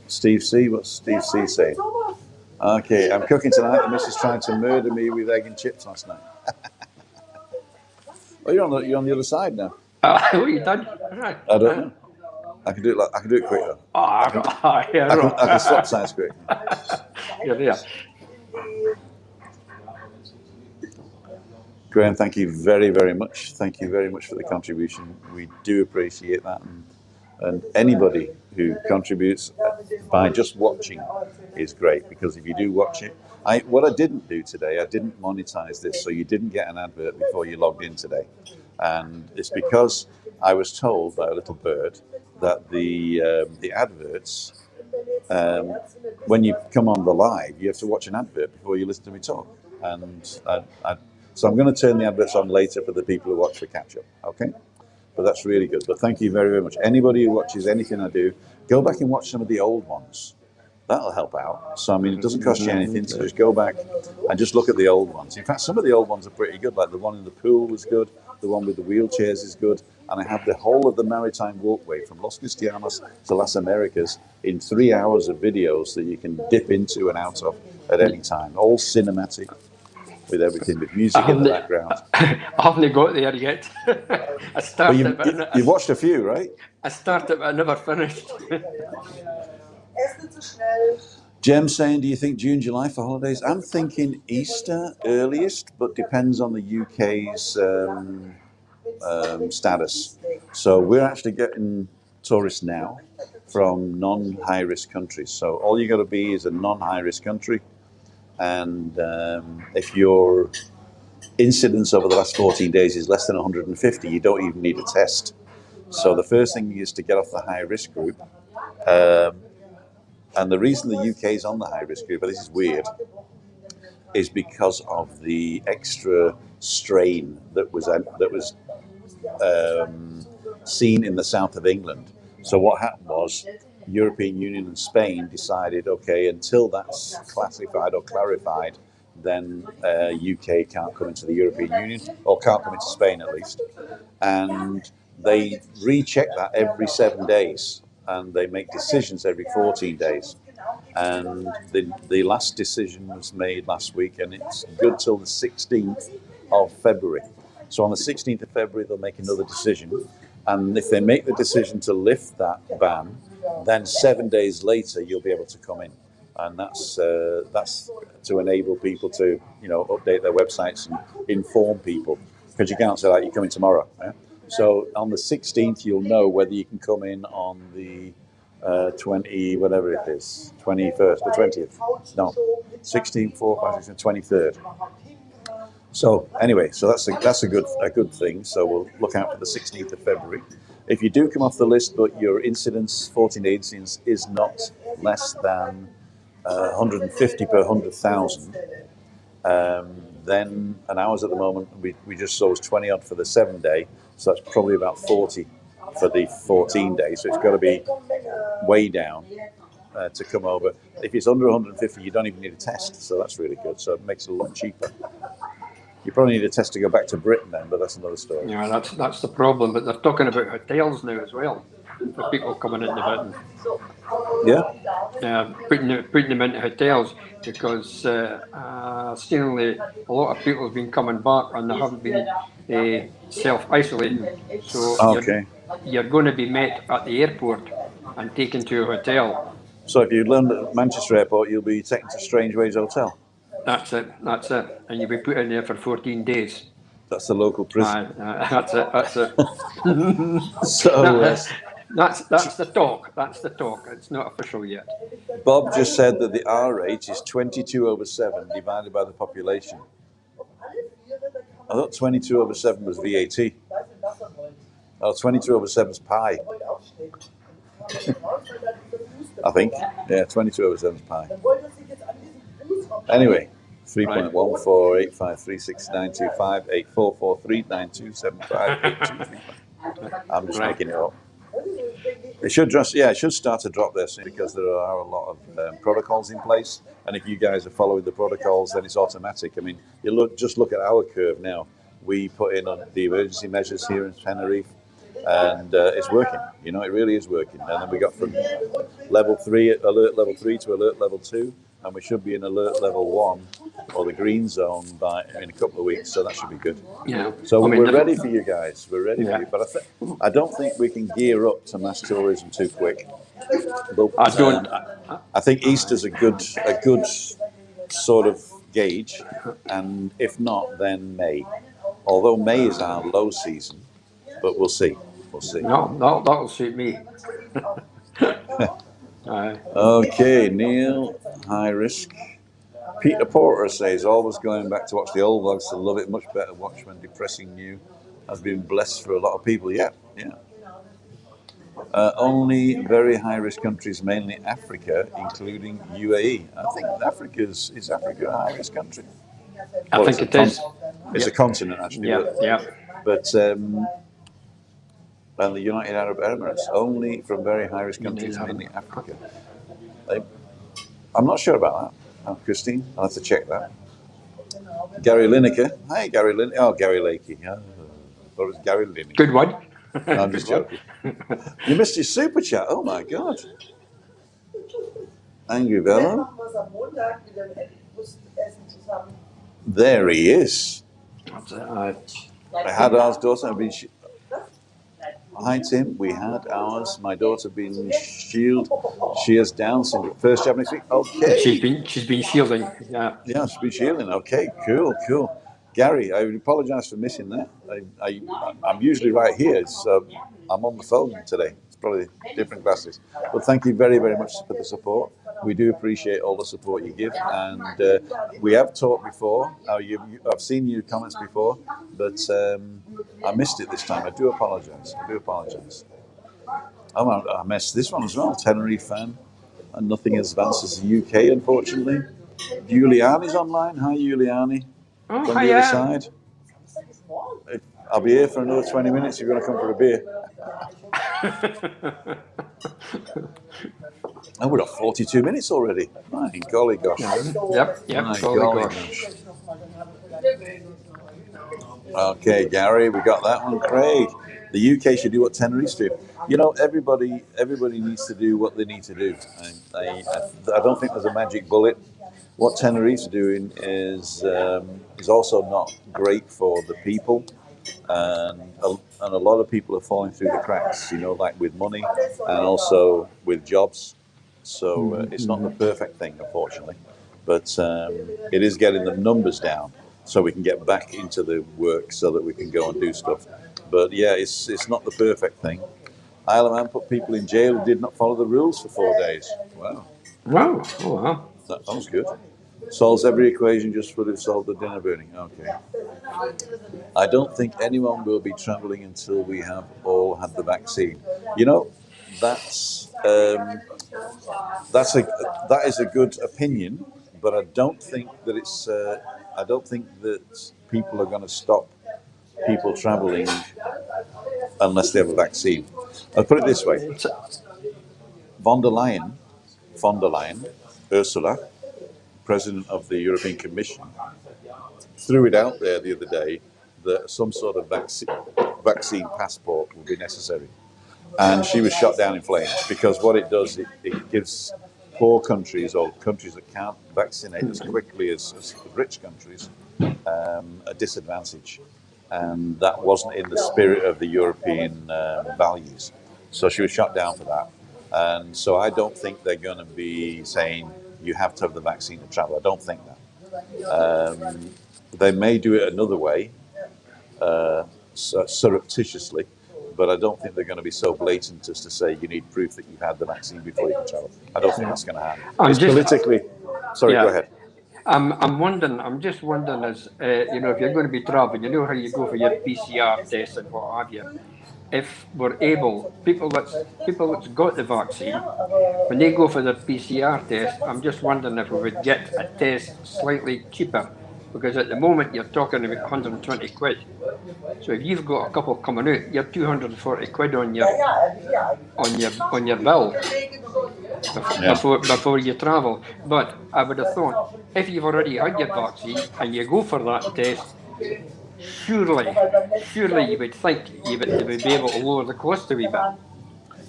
Steve C. What's Steve C. saying? Okay, I'm cooking tonight. The missus tried to murder me with egg and chips last night. Oh, you're on the other side now. What are you done? Right. I don't know. I can do it quick though. Yeah, I can swap sides quick. You're there. Graham, thank you very, very much. Thank you very much for the contribution. We do appreciate that. And anybody who contributes by just watching is great, because if you do watch it, what I didn't do today, I didn't monetize this, so you didn't get an advert before you logged in today. And it's because I was told by a little bird that the adverts, when you come on the live, you have to watch an advert before you listen to me talk. And so I'm going to turn the adverts on later for the people who watch the catch up. Okay. But that's really good. But thank you very, very much. Anybody who watches anything I do, go back and watch some of the old ones. That'll help out. So, I mean, it doesn't cost you anything to just go back and just look at the old ones. In fact, some of the old ones are pretty good. Like the one in the pool was good. The one with the wheelchairs is good. And I have the whole of the maritime walkway from Los Cristianos to Las Americas in 3 hours of videos that you can dip into and out of at any time. All cinematic, with everything, with music in the background. I haven't got there yet. I started, but you've watched a few, right? I started, but I never finished. Jem saying, do you think June, July for holidays? I'm thinking Easter earliest, but depends on the UK's status. So we're actually getting tourists now from non-high-risk countries. So all you got to be is a non-high-risk country. And if your incidence over the last 14 days is less than 150, you don't even need a test. So the first thing is to get off the high-risk group. And the reason the UK is on the high-risk group, but this is weird, is because of the extra strain that was seen in the south of England. So what happened was European Union and Spain decided, okay, until that's classified or clarified, then UK can't come into the European Union, or can't come into Spain at least. And they recheck that every 7 days, and they make decisions every 14 days. And the last decision was made last week, and it's good till the 16th of February. So on the 16th of February, they'll make another decision. And if they make the decision to lift that ban, then 7 days later, you'll be able to come in. And that's to enable people to, update their websites and inform people. Because you can't say, like, you're coming tomorrow. Yeah? So on the 16th, you'll know whether you can come in on the 20, whatever it is, 21st, the 20th. No, 16th, 4th, 5th, 6th, 23rd. So anyway, so that's a good thing. So we'll look out for the 16th of February. If you do come off the list, but your incidence, 14-day incidence, is not less than 150 per 100,000, then, and ours at the moment, we just saw was 20 odd for the 7 day, so that's probably about 40 for the 14 days. So it's got to be way down to come over. If it's under 150, you don't even need a test, so that's really good. So it makes it a lot cheaper. You probably need a test to go back to Britain then, but that's another story. Yeah, that's the problem. But they're talking about hotels now as well for people coming into Britain. Yeah. Putting them into hotels, because seemingly a lot of people have been coming back and they haven't been self-isolating. So you're going to be met at the airport and taken to a hotel. So if you land at Manchester Airport, you'll be taken to Strangeways Hotel. That's it. And you'll be put in there for 14 days. That's the local prison. That's it. So that's the talk. That's the talk. It's not official yet. Bob just said that the R rate is 22/7 divided by the population. I thought 22/7 was VAT. Oh, 22/7 is pi. I think. Yeah, 22/7 is pi. Anyway, 3.148536925844392758235. I'm just Right. making it up. It should just, yeah, it should start to drop there soon because there are a lot of protocols in place, and if you guys are following the protocols, then it's automatic. I mean, just look at our curve now. We put in on the emergency measures here in Tenerife, and it's working. You know, it really is working. And then we got from alert level 3 to alert level 2, and we should be in alert level 1 or the green zone in a couple of weeks. So that should be good. Yeah. So I mean, we're ready for you guys. We're ready for yeah. you. But I don't think we can gear up to mass tourism too quick. But I don't. I think Easter's a good sort of gauge, and if not, then May. Although May is our low season, but we'll see. We'll see. No, that'll suit me. Okay, Neil, high risk. Peter Porter says, always going back to watch the old vlogs to love it. Much better watch when depressing new. Has been blessed for a lot of people. Yeah, yeah. Only very high risk countries, mainly Africa, including UAE. I think is Africa a high risk country? I think it is. It's a continent actually. Yeah. But and the United Arab Emirates, only from very high risk countries, mainly Africa. I'm not sure about that. Christine, I'll have to check that. Gary Lineker. Hi, Gary Lineker. Oh, Gary Lakey. I thought it was Gary Lineker. Good one. No, I'm just joking. You missed his super chat. Oh, my God. Angry Bella. There he is. I had ours daughter. Hi, Tim. We had ours. My daughter been shielded. She has Down syndrome. First jab next week. Okay. She's been shielding. Yeah. Yeah, she's been shielding. Okay, cool. Gary, I apologise for missing that. I'm usually right here. I'm on the phone today. It's probably different classes. But thank you very, very much for the support. We do appreciate all the support you give. And we have talked before. I've seen your comments before, but I missed it this time. I do apologise. Oh, I missed this one as well. Tenerife fan. And nothing as advanced as the UK, unfortunately. Giuliani's online. Hi, Giuliani. Oh, From the other side. I'll be here for another 20 minutes if you're going to come for a beer. Oh, we're at 42 minutes already. My golly gosh. Yep. My Golly gosh. Okay, Gary, we got that one. Craig, the UK should do what Tenerife do. You know, everybody needs to do what they need to do. I don't think there's a magic bullet. What Tenerife's doing is also not great for the people, and a lot of people are falling through the cracks. You know, like with money and also with jobs. So it's not the perfect thing, unfortunately, but it is getting the numbers down so we can get back into the work so that we can go and do stuff. But yeah, it's not the perfect thing. Isle of Man put people in jail who did not follow the rules for 4 days. Wow. Wow. Oh, wow. That was good. Solves every equation just would have solved the dinner burning. Okay. I don't think anyone will be travelling until we have all had the vaccine. You know, that is a good opinion, but I don't think that I don't think that people are going to stop people travelling unless they have a vaccine. I'll put it this way: von der Leyen, Ursula, President of the European Commission, threw it out there the other day that some sort of vaccine passport would be necessary. And she was shot down in flames because what it does, it gives poor countries or countries that can't vaccinate as quickly as rich countries a disadvantage. And that wasn't in the spirit of the European values. So she was shot down for that. And so I don't think they're going to be saying you have to have the vaccine to travel. I don't think that. They may do it another way, surreptitiously, but I don't think they're going to be so blatant as to say you need proof that you've had the vaccine before you can travel. I don't think that's going to happen. It's politically... Sorry, go ahead. I'm wondering. I'm just wondering, as if you're going to be traveling, you know how you go for your PCR test and what have you. If we're able, people that's got the vaccine, when they go for their PCR test, I'm just wondering if we would get a test slightly cheaper, because at the moment you're talking about 120 quid. So if you've got a couple coming out, you're 240 quid on your bill Yeah. before you travel. But I would have thought if you've already had your vaccine and you go for that test, surely you would think they would be able to lower the cost a wee bit.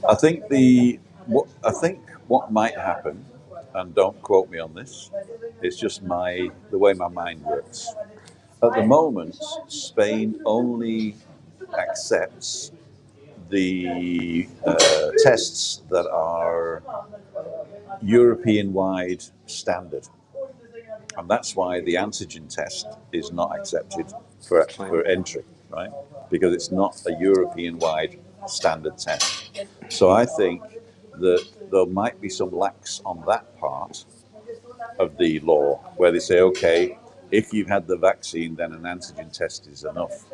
I think what might happen, and don't quote me on this, it's just the way my mind works. At the moment, Spain only accepts the tests that are European-wide standard, and that's why the antigen test is not accepted for entry, right? Because it's not a European-wide standard test. So I think that there might be some lax on that part of the law, where they say, okay, if you've had the vaccine, then an antigen test is enough.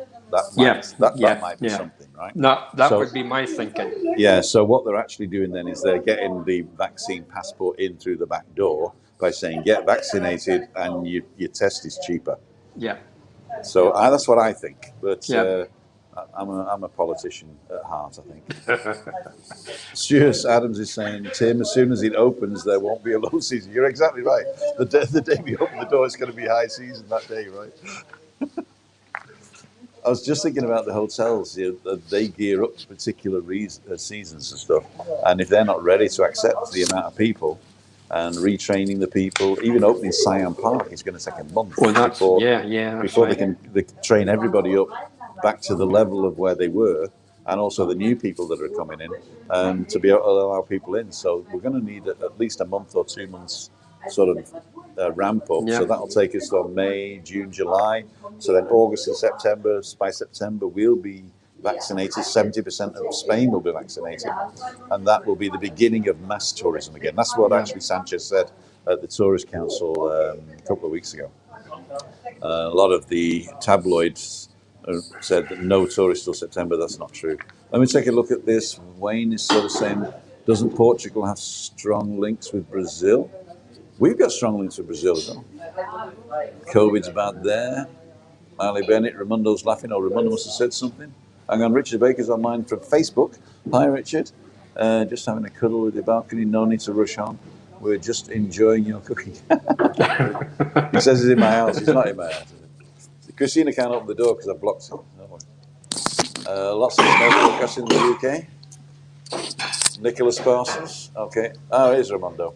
Yeah, That yeah, might be yeah. something, right? No, that So would be my thinking. yeah, so what they're actually doing then is they're getting the vaccine passport in through the back door by saying get vaccinated and your test is cheaper. Yeah, So that's what I think, but yeah. I'm a politician at heart, I think. Stuart Adams is saying, Tim, as soon as it opens, there won't be a low season. You're exactly right. The day we open the door, it's going to be high season that day, right? I was just thinking about the hotels. They gear up to particular seasons and stuff, and if they're not ready to accept the amount of people and retraining the people, even opening Siam Park is going to take a month Well, that's before yeah, that's before right. they train everybody up back to the level of where they were, and also the new people that are coming in, to be able to allow people in. So we're going to need at least a month or 2 months sort of ramp up. So Yeah, that'll take us from May, June, July. So then August and September. By September, we'll be vaccinated. 70% of Spain will be vaccinated, and that will be the beginning of mass tourism again. That's what yeah, actually Sanchez said at the Tourist Council a couple of weeks ago. A lot of the tabloids said that no tourists till September. That's not true. Let me take a look at this. Wayne is sort of saying, doesn't Portugal have strong links with Brazil? We've got strong links with Brazil as well. COVID's bad there. Ali Bennett, Raimundo's laughing, or Raimundo must have said something. Hang on, Richard Baker's online from Facebook. Hi, Richard. Just having a cuddle with your balcony, no need to rush on. We're just enjoying your cooking. He says he's in my house. He's not in my house. Christina can't open the door because I've blocked it. Lots of snow forecast in the UK. Nicholas Parsons. Okay. Oh, here's Raimondo.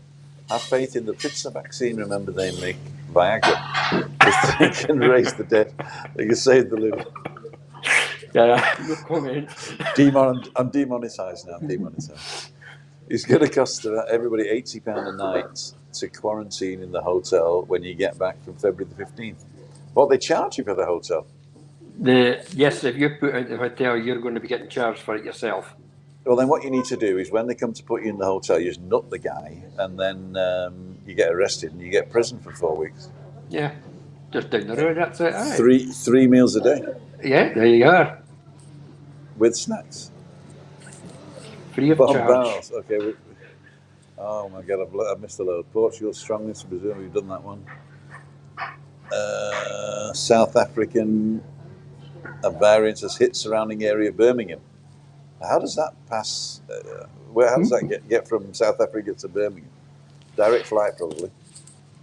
Have faith in the pizza vaccine. Remember, they make Viagra. If they can raise the dead, they can save the living. yeah. No comment. I'm demonetised now. I'm demonetised. It's going to cost everybody £80 a night to quarantine in the hotel when you get back from February the 15th. What they charge you for the hotel? Yes, if you put out the hotel, you're going to be getting charged for it yourself. Well, then what you need to do is when they come to put you in the hotel, you just nut the guy, and then you get arrested and you get prison for 4 weeks. Yeah, just down the road. That's it. Aye. Three meals a day Yeah, there you are. with snacks. Free of Bob charge. Barnes. Okay. Oh my God, I've missed a load. Portugal, strongly to Brazil. We've done that one. South African, a variant has hit surrounding area of Birmingham. How does that pass? How does that get from South Africa to Birmingham? Direct flight, probably.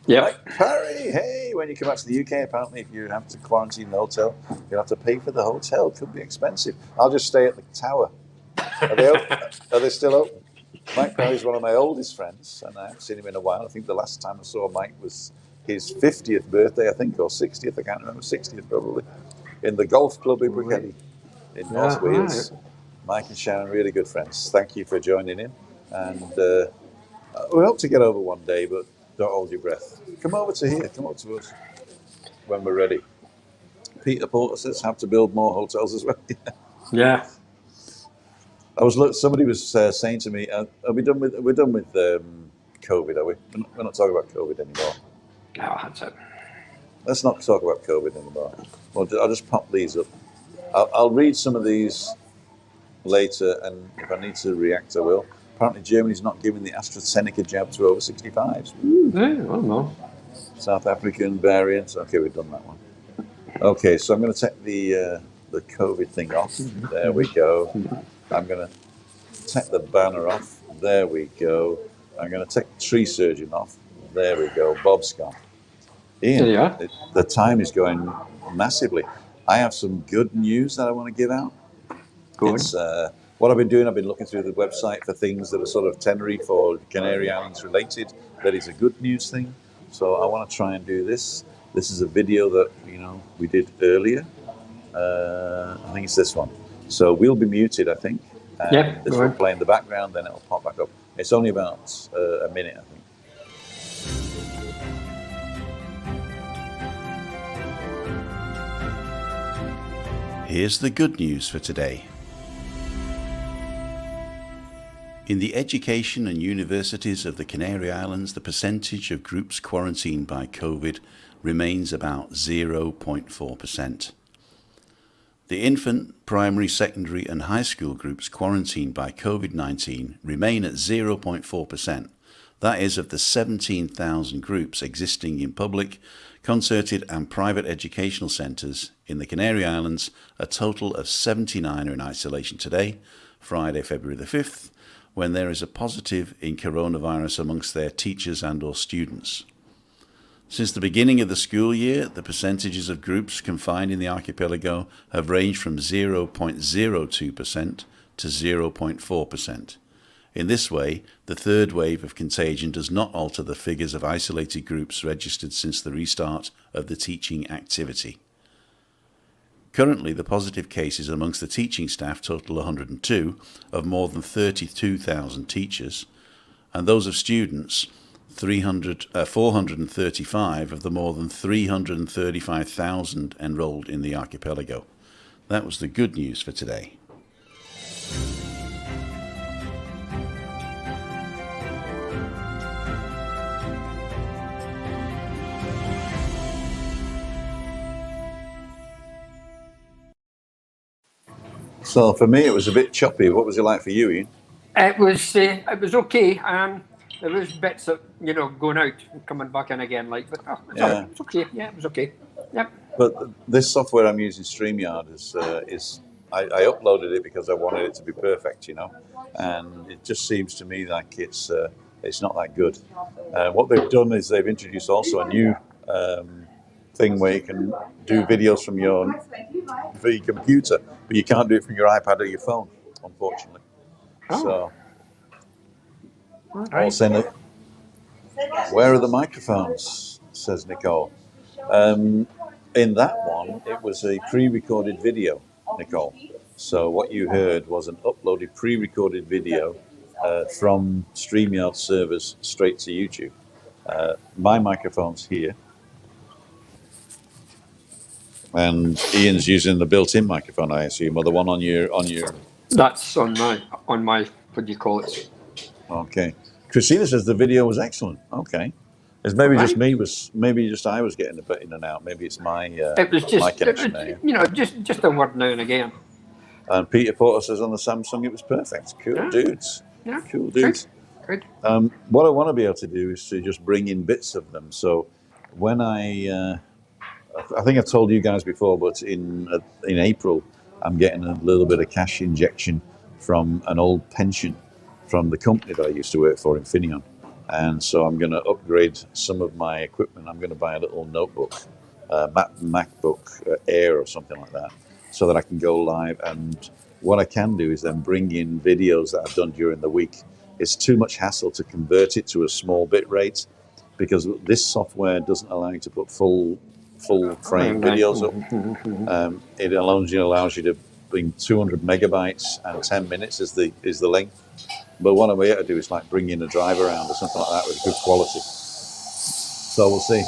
Yep. Mike Parry, hey, when you come back to the UK, apparently if you have to quarantine the hotel, you'll have to pay for the hotel. It could be expensive. I'll just stay at the tower. Are they still open? Mike Parry is one of my oldest friends, and I haven't seen him in a while. I think the last time I saw Mike was his 50th birthday, I think, or 60th, I can't remember, 60th probably, in the golf club in Brigady in North Wales. Right. Mike and Sharon, really good friends. Thank you for joining in, and we hope to get over one day, but don't hold your breath. Come over to here, come over to us when we're ready. Peter Porter says, have to build more hotels as well. Yeah. Somebody was saying to me, we're done with COVID, are we? We're not talking about COVID anymore. Oh, that's it. Let's not talk about COVID anymore. Well, I'll just pop these up. I'll read some of these later, and if I need to react, I will. Apparently, Germany's not giving the AstraZeneca jab to over 65s. Yeah, I don't know. South African variant. Okay, we've done that one. Okay, so I'm going to take the COVID thing off. There we go. I'm going to take the banner off. There we go. I'm going to take the tree surgeon off. There we go. Bob's gone. Ian, Yeah. the time is going massively. I have some good news that I want to give out. Go It's what I've been doing. I've been looking through the website for things that are sort of Tenerife or Canary Islands related. That is a good news thing. So I want to try and do this. This is a video that we did earlier. I think it's this one. So we'll be muted, I think. And Yeah, this go will on. play in the background, then it'll pop back up. It's only about a minute, I think. Here's the good news for today. In the education and universities of the Canary Islands, the percentage of groups quarantined by COVID remains about 0.4%. The infant, primary, secondary and high school groups quarantined by COVID-19 remain at 0.4%. That is, of the 17,000 groups existing in public, concerted and private educational centres in the Canary Islands, a total of 79 are in isolation today, Friday, February the 5th, when there is a positive in coronavirus amongst their teachers and or students. Since the beginning of the school year, the percentages of groups confined in the archipelago have ranged from 0.02% to 0.4%. In this way, the third wave of contagion does not alter the figures of isolated groups registered since the restart of the teaching activity. Currently, the positive cases amongst the teaching staff total 102 of more than 32,000 teachers, and those of students 435 of the more than 335,000 enrolled in the archipelago. That was the good news for today. So for me, it was a bit choppy. What was it like for you, Ian? It was okay. There was bits of going out and coming back in again, but it was okay. Yeah, it was okay. Yep. But this software I'm using, StreamYard, I uploaded it because I wanted it to be perfect, and it just seems to me like it's not that good. What they've done is they've introduced also a new thing where you can do videos from your computer, but you can't do it from your iPad or your phone, unfortunately. Oh. So, Right. where are the microphones? Says Nicole. In that one, it was a pre-recorded video, Nicole. So what you heard was an uploaded pre-recorded video from StreamYard servers straight to YouTube. My microphone's here, and Ian's using the built-in microphone, I assume, or the one on your. That's on my what do you call it? Okay. Christina says the video was excellent. Okay. It's maybe just me. Maybe just I was getting a bit in and out. Maybe it's my it was just my connection there. just a word now and again. And Peter Porter says on the Samsung it was perfect. Cool dudes. Yeah. Cool dudes. Good. What I want to be able to do is to just bring in bits of them. So when I think I've told you guys before, but in April I'm getting a little bit of cash injection from an old pension from the company that I used to work for, Infineon. And so I'm going to upgrade some of my equipment. I'm going to buy a little notebook, MacBook Air or something like that, so that I can go live. And what I can do is then bring in videos that I've done during the week. It's too much hassle to convert it to a small bit rate because this software doesn't allow you to put full frame videos up. It allows you to bring 200 megabytes and 10 minutes is the length. But what I'm able to do is like bring in a drive around or something like that with good quality. So we'll see.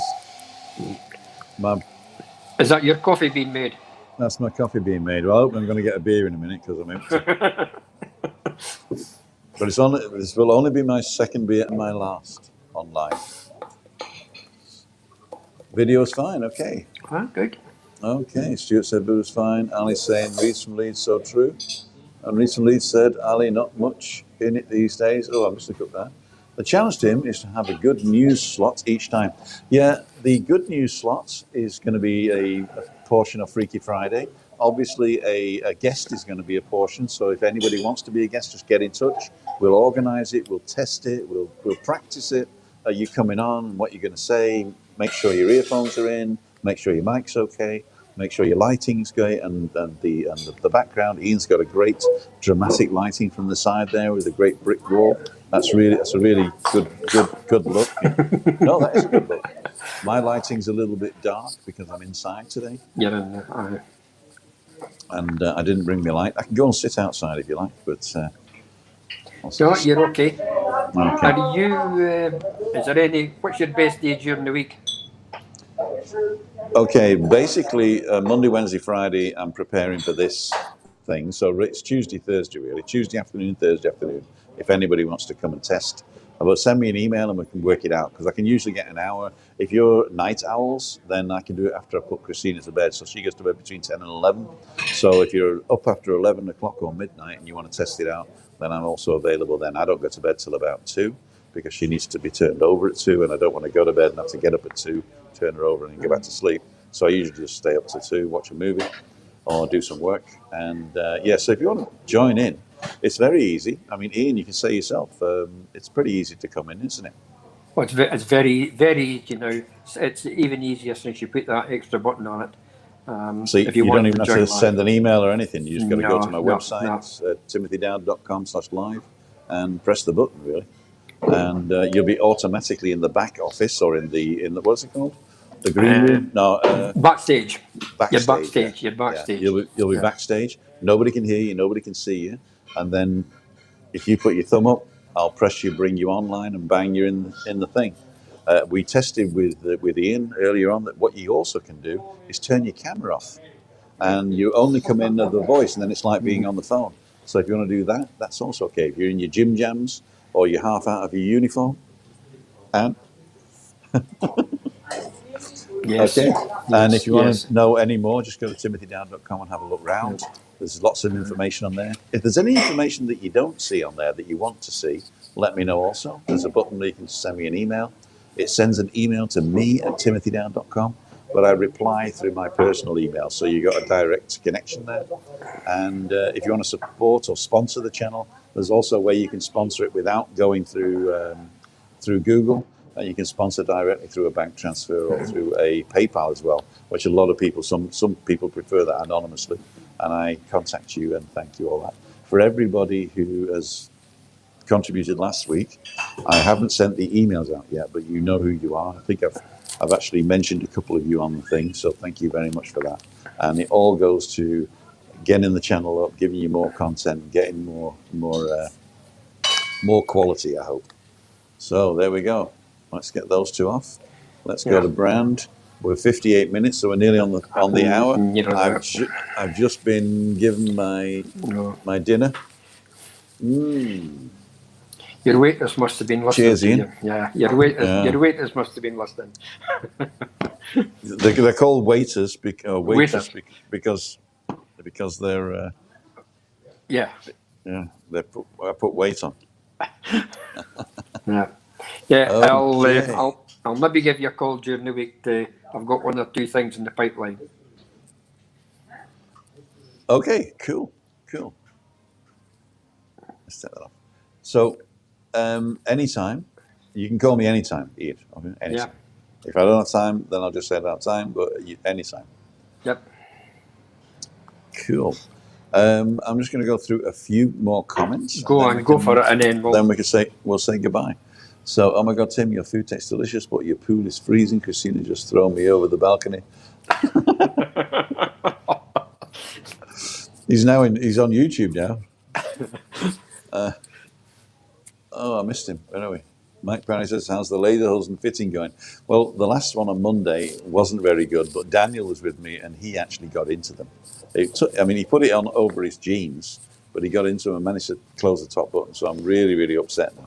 Is that your coffee being made? That's my coffee being made. Well, I hope I'm going to get a beer in a minute because I'm empty. But this will only be my second beer and my last on live. Video's fine. Okay. Good. Okay. Stuart said video's fine. Ali's saying Reeds from Leeds, so true. And Reeds from Leeds said, Ali, not much in it these days. Oh, I must look up that. The challenge to him is to have a good news slot each time. Yeah, the good news slot is going to be a portion of Freaky Friday. Obviously, a guest is going to be a portion. So if anybody wants to be a guest, just get in touch. We'll organise it. We'll test it. We'll practice it. You coming on? What you're going to say? Make sure your earphones are in. Make sure your mic's okay. Make sure your lighting's great and the background. Ian's got a great dramatic lighting from the side there with a great brick wall. That's a really good look. No, that is a good look. My lighting's a little bit dark because I'm inside today. You're in there. And I didn't bring my light. I can go and sit outside if you like, but No, you're okay. okay. Are you? Is there any? What's your best day during the week? Okay, basically Monday, Wednesday, Friday, I'm preparing for this thing. So it's Tuesday, Thursday, really. Tuesday afternoon, Thursday afternoon. If anybody wants to come and test, but send me an email and we can work it out because I can usually get an hour. If you're night owls, then I can do it after I put Christina to bed. So she goes to bed between 10 and 11. So if you're up after 11 o'clock or midnight and you want to test it out, then I'm also available then. I don't go to bed till about 2 because she needs to be turned over at 2 and I don't want to go to bed and have to get up at 2, turn her over and then go back to sleep. So I usually just stay up to 2, watch a movie or do some work. And so if you want to join in, it's very easy. I mean, Ian, you can say yourself, it's pretty easy to come in, isn't it? Well, it's very, very easy now. It's even easier since you put that extra button on it. So if you want don't even have to join send an email or anything. You just got to go to my No, website, timothydowd.com/live, and press the button, really. And you'll be automatically in the back office or in the what's it called? The green room? No. Backstage. Backstage. You're backstage. Yeah. You'll be backstage. Nobody can hear you. Nobody can see you. And then if you put your thumb up, I'll press you, bring you online, and bang you in the thing. We tested with Ian earlier on that what you also can do is turn your camera off, and you only come in of the voice, and then it's like being on the phone. So if you want to do that, that's also okay. If you're in your gym jams or you're half out of your uniform, and Yes. okay. And if you want Yes. to know any more, just go to timothydowd.com and have a look round. There's lots of information on there. If there's any information that you don't see on there that you want to see, let me know also. There's a button where you can send me an email. It sends an email to me at timothydowd.com, but I reply through my personal email. So you got a direct connection there. And if you want to support or sponsor the channel, there's also a way you can sponsor it without going through Google. You can sponsor directly through a bank transfer or through a PayPal as well, which a lot of people, some people prefer that anonymously. And I contact you and thank you all that. For everybody who has contributed last week, I haven't sent the emails out yet, but you know who you are. I think I've actually mentioned a couple of you on the thing, so thank you very much for that. And it all goes to getting the channel up, giving you more content, getting more quality, I hope. So there we go. Let's get those two off. Let's go to brand. We're 58 minutes, so we're nearly on the hour. I've just been given my dinner. Your waiters must have been listening. Cheers, Ian. Yeah, your waiters must have been listening. They're called waiters, waiters. because they're I put weight on. Yeah. Okay. I'll maybe give you a call during the week. I've got 1 or 2 things in the pipeline. Okay, cool. Let's take that off. So, anytime, you can call me anytime, Ian. Anytime. Yeah. If I don't have time, then I'll just say I don't have time, but anytime. Yep. Cool. I'm just going to go through a few more comments. Go for it, and then we'll say goodbye. So, oh my God, Tim, your food tastes delicious, but your pool is freezing. Christina just thrown me over the balcony. He's on YouTube now. I missed him. Anyway, Mike Parry says, how's the lederhosen fitting going? Well, the last one on Monday wasn't very good, but Daniel was with me and he actually got into them. He put it on over his jeans, but he got into them and managed to close the top button. So I'm really, really upset now.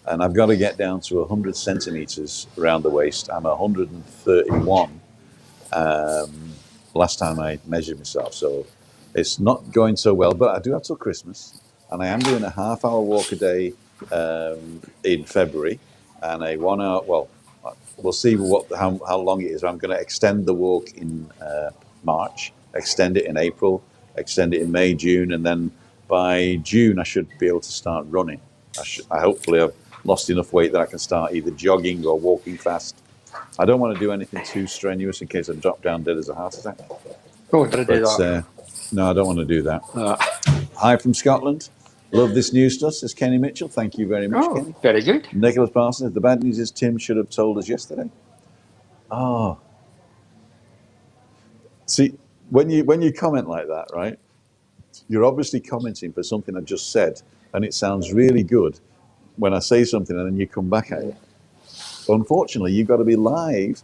and I've got to get down to 100 centimeters around the waist. I'm 131 last time I measured myself, so it's not going so well. But I do have till Christmas, and I am doing a half-hour walk a day in February, and a 1 hour. Well, we'll see how long it is. I'm going to extend the walk in March, extend it in April, extend it in May, June, and then by June I should be able to start running. I hopefully have lost enough weight that I can start either jogging or walking fast. I don't want to do anything too strenuous in case I drop down dead as a heart attack. Oh, did I do But that? no, I don't want to do that. Hi from Scotland. Love this news stuff, says Kenny Mitchell. Thank you very much, Oh, Kenny. very good. Nicholas Parsons. The bad news is Tim should have told us yesterday. Oh. See, when you comment like that, right, you're obviously commenting for something I just said, and it sounds really good when I say something and then you come back at it. Unfortunately, you've got to be live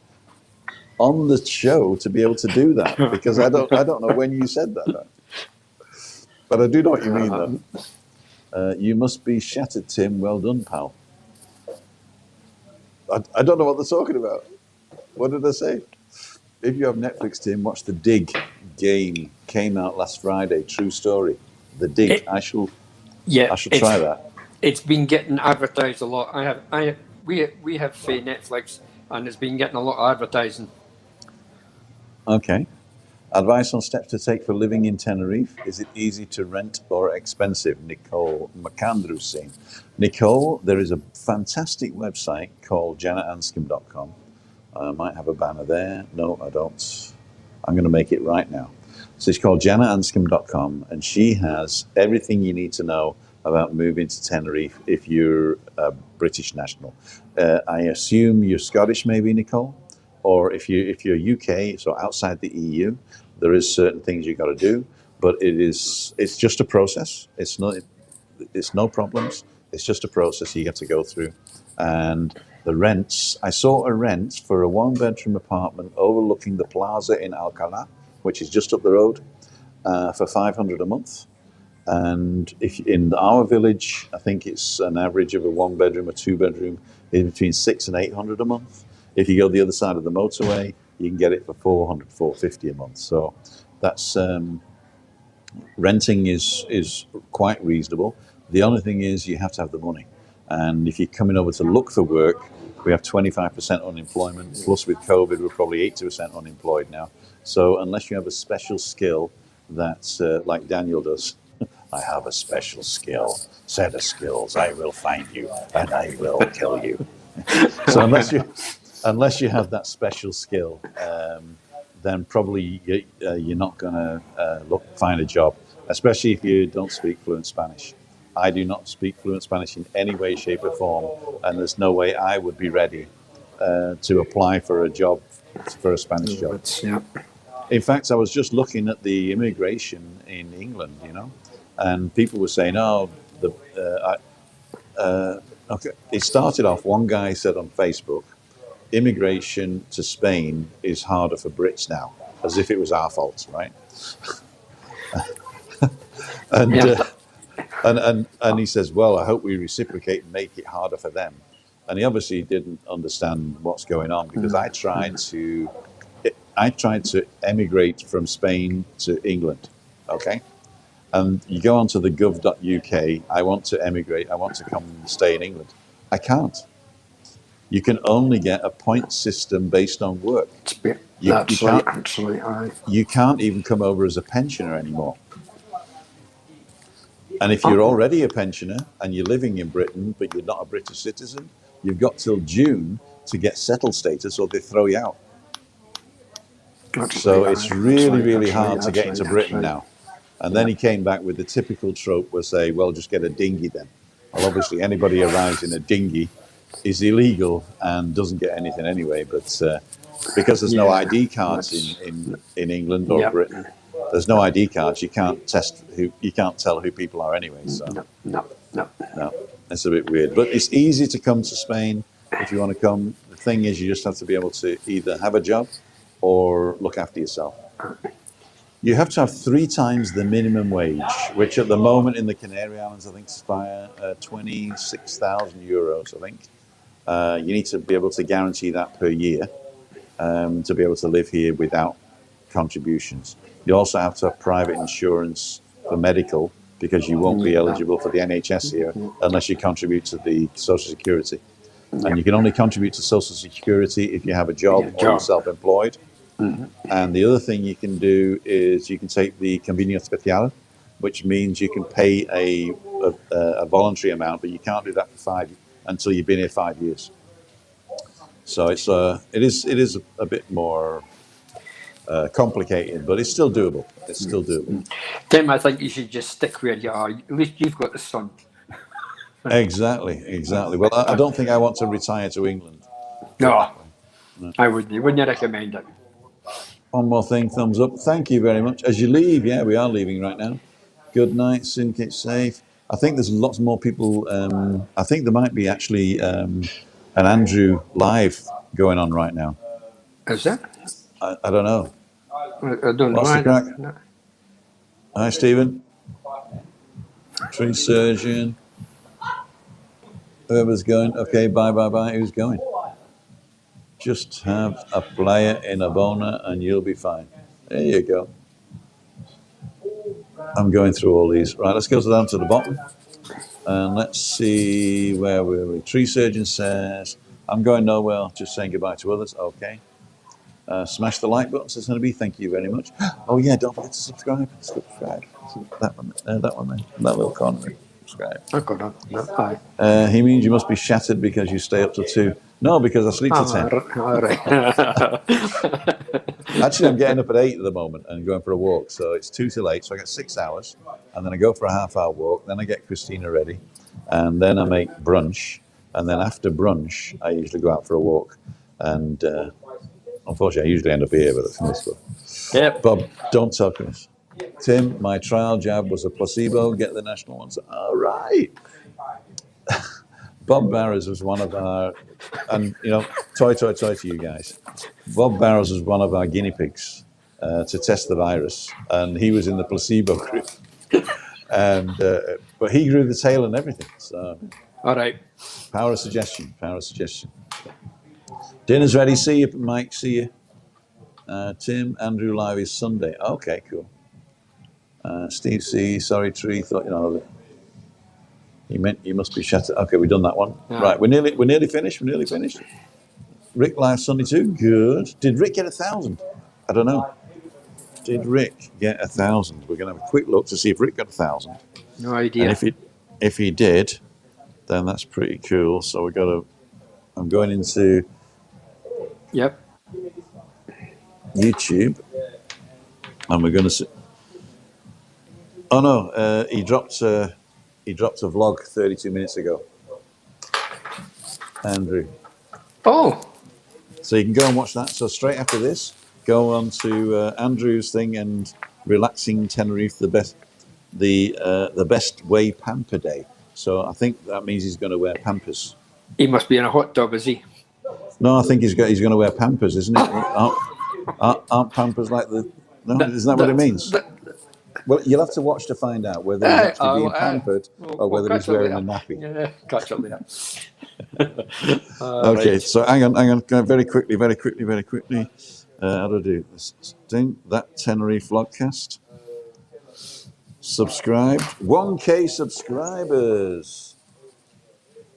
on the show to be able to do that, because I don't know when you said that. Right? But I do know what you mean, though. You must be shattered, Tim. Well done, pal. I don't know what they're talking about. What did I say? If you have Netflix, Tim, watch The Dig game. Came out last Friday. True story. The Dig. I shall try that. It's been getting advertised a lot. We have Netflix, and it's been getting a lot of advertising. Okay. Advice on steps to take for living in Tenerife. Is it easy to rent or expensive? Nicole McAndrew's saying. Nicole, there is a fantastic website called janetanscombe.com. I might have a banner there. No, I don't. I'm going to make it right now. So it's called janetanscombe.com, and she has everything you need to know about moving to Tenerife if you're a British national. I assume you're Scottish, maybe, Nicole? Or if you're UK, so outside the EU, there is certain things you've got to do, but it's just a process. It's no problems. It's just a process you have to go through. And the rents, I saw a rent for a 1-bedroom apartment overlooking the plaza in Alcalá, which is just up the road, for $500 a month. And if in our village, I think it's an average of a 1-bedroom, a 2-bedroom, is between $600 and $800 a month. If you go the other side of the motorway, you can get it for $400, $450 a month. So that's renting is quite reasonable. The only thing is you have to have the money. And if you're coming over to look for work, we have 25% unemployment. Plus with COVID, we're probably 80% unemployed now. So unless you have a special skill that's like Daniel does, I have a special set of skills. I will find you and I will kill you. So unless you have that special skill, then probably you're not going to find a job, especially if you don't speak fluent Spanish. I do not speak fluent Spanish in any way, shape, or form, and there's no way I would be ready to apply for a job, for a Spanish job. Yeah. In fact, I was just looking at the immigration in England, and people were saying, okay. It started off, one guy said on Facebook, immigration to Spain is harder for Brits now, as if it was our fault, right? And he says, well, I hope we reciprocate and make it harder for them. And he obviously didn't understand what's going on, because I tried to emigrate from Spain to England, okay? And you go onto the gov.uk, I want to emigrate, I want to come and stay in England. I can't. You can only get a point system based on work. You can't even come over as a pensioner anymore. And if you're already a pensioner and you're living in Britain, but you're not a British citizen, you've got till June to get settled status, or they throw you out. So it's really hard to get into Britain now. And then he came back with the typical trope where say, well, just get a dinghy then. Well, obviously anybody arrives in a dinghy is illegal and doesn't get anything anyway. But because there's no ID cards in England or Britain, there's no ID cards. You can't tell who people are anyway. So No. It's a bit weird. But it's easy to come to Spain if you want to come. The thing is, you just have to be able to either have a job or look after yourself. You have to have 3 times the minimum wage, which at the moment in the Canary Islands, I think, is 26,000 euros. I think you need to be able to guarantee that per year to be able to live here without contributions. You also have to have private insurance for medical because you won't be eligible for the NHS here unless you contribute to the Social Security. And you can only contribute to Social Security if you have a job or you're self-employed. And the other thing you can do is you can take the Convenio Especial, which means you can pay a voluntary amount, but you can't do that for until you've been here 5 years. So it is a bit more complicated, but it's still doable. It's still doable. Tim, I think you should just stick where you are. At least you've got the sun. Exactly. Well, I don't think I want to retire to England. No, I wouldn't. Wouldn't you recommend it? One more thing, thumbs up. Thank you very much. As you leave, yeah, we are leaving right now. Good night, soon keep safe. I think there's lots more people. I think there might be actually an Andrew live going on right now. Is it? I don't know. I don't What's the know. crack? Hi, Stephen. Tree surgeon. Whoever's going. Okay, bye. Who's going? Just have a player in a boner and you'll be fine. There you go. I'm going through all these. Right, let's go down to the bottom. And let's see where we're. Tree surgeon says, I'm going nowhere, just saying goodbye to others. Okay. Smash the like button, says Honeybee. Thank you very much. Oh, yeah, don't forget to subscribe. That one there. That little corner there. Subscribe. I got it. He means you must be shattered because you stay up till 2. No, because I sleep till 10. All right. Actually, I'm getting up at 8 at the moment and going for a walk. So it's 2 till 8. So I get 6 hours. And then I go for a half-hour walk. Then I get Christina ready. And then I make brunch. And then after brunch, I usually go out for a walk. And unfortunately, I usually end up here, but that's nice stuff. Yep. Bob, don't tell Chris. Tim, my trial jab was a placebo. Get the national ones. All right. Bob Barrows was one of our, and toy to you guys. Bob Barrows was one of our guinea pigs to test the virus, and he was in the placebo group. And but he grew the tail and everything. So, all right. Power of suggestion. Dinner's ready. See you, Mike. See you. Tim, Andrew live is Sunday. Okay, cool. Steve C. Sorry, Tree. Thought he meant you must be shattered. Okay, we've done that one. Yeah. Right, we're nearly finished. Rick live Sunday too. Good. Did Rick get 1,000? I don't know. Did Rick get 1,000? We're going to have a quick look to see if Rick got 1,000. No idea. And if he did, then that's pretty cool. So we got to. I'm going into. Yep. YouTube, and we're going to see. Oh no, he dropped a vlog 32 minutes ago. Andrew. Oh. So you can go and watch that. So straight after this, go on to Andrew's thing and relaxing Tenerife, the best way pamper day. So I think that means he's going to wear Pampers. He must be in a hot tub, is he? No, I think he's going to wear Pampers, isn't it? Aren't Pampers like the? No, isn't that what it means? Well, you'll have to watch to find out whether he's actually being pampered or whether he's wearing a nappy. Yeah, catch up there. Okay, right. So hang on, very quickly. How do I do this thing? That Tenerife vlogcast. Subscribed. 1K subscribers.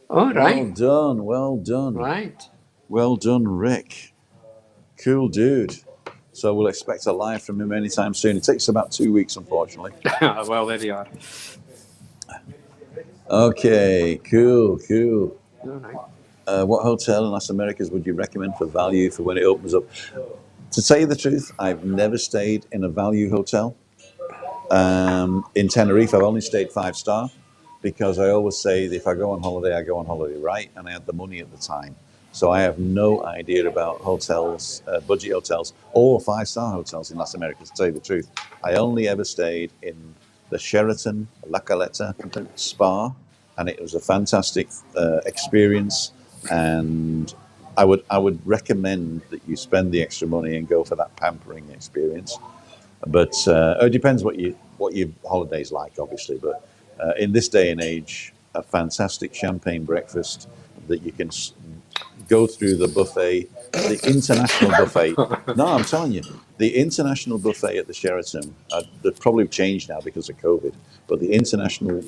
All right. Well done. Right. Well done, Rick. Cool dude. So we'll expect a live from him anytime soon. It takes about 2 weeks, unfortunately. Well, there you are. Okay, cool. All right. What hotel in Las Americas would you recommend for value for when it opens up? To tell you the truth, I've never stayed in a value hotel. In Tenerife, I've only stayed 5-star because I always say that if I go on holiday, I go on holiday right, and I had the money at the time. So I have no idea about hotels, budget hotels, or 5-star hotels in Las Americas, to tell you the truth. I only ever stayed in the Sheraton La Caleta Spa, and it was a fantastic experience. And I would recommend that you spend the extra money and go for that pampering experience. But it depends what your holiday's like, obviously. But in this day and age, a fantastic champagne breakfast that you can go through the buffet, the international buffet. No, I'm telling you, the international buffet at the Sheraton, they've probably changed now because of COVID, but the international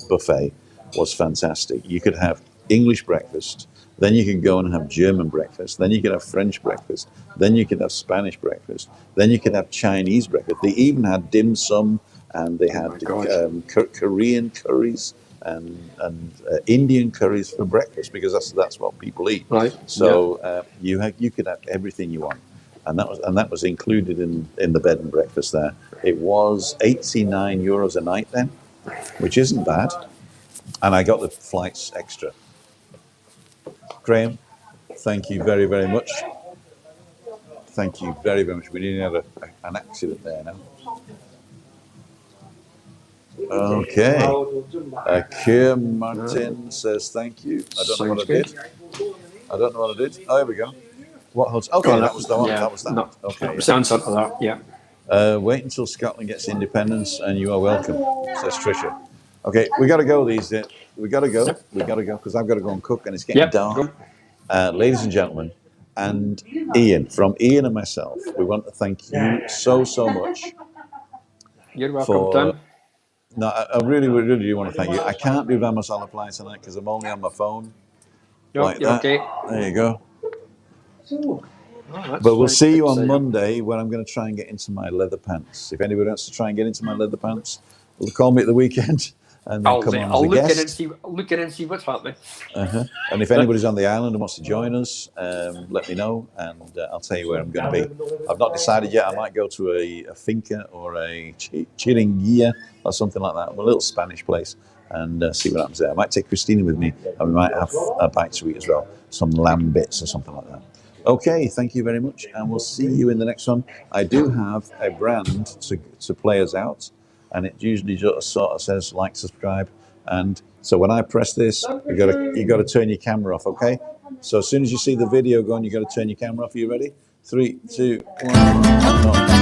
buffet was fantastic. You could have English breakfast, then you could go and have German breakfast, then you could have French breakfast, then you could have Spanish breakfast, then you could have Chinese breakfast. They even had dim sum, and they Oh my had God. Korean curries and Indian curries for breakfast, because that's what people eat. Right. So you could have everything you want, and that was included in the bed and breakfast there. It was €89 a night then, which isn't bad, and I got the flights extra. Graham, thank you very, very much. Thank you very, very much. We nearly had an accident there now. Okay. Keir Martin says thank you. I don't know what I did. I don't know what I did. Oh, here we go. What hotel? Okay, that was the one. Yeah, That was that. no, Okay. that was the answer to that. Yeah. Wait until Scotland gets independence, and you are welcome, says Tricia. Okay, we got to go. We got to go. We got to go because I've got to go and cook, and it's getting Yep. dark. Ladies and gentlemen, and Ian, from Ian and myself, we want to thank you so much. You're welcome, Tim. No, I really do want to thank you. I can't do Vamos a la Playa tonight because I'm only on my phone. You're, Like you're that. okay. There you go. Oh, But we'll see you on exciting. Monday when I'm going to try and get into my leather pants. If anybody wants to try and get into my leather pants, call me at the weekend and then come on as a look guest. in and see what's happening. And if anybody's on the island and wants to join us, let me know, and I'll tell you where I'm going to be. I've not decided yet. I might go to a finca or a chiringuilla or something like that, a little Spanish place, and see what happens there. I might take Christina with me, and we might have a bite to eat as well, some lamb bits or something like that. Okay, thank you very much, and we'll see you in the next one. I do have a brand to play us out, and it usually just sort of says like, subscribe, and so when I press this, you got to turn your camera off. Okay, so as soon as you see the video going, you got to turn your camera off. Are you ready? 3, 2, 1.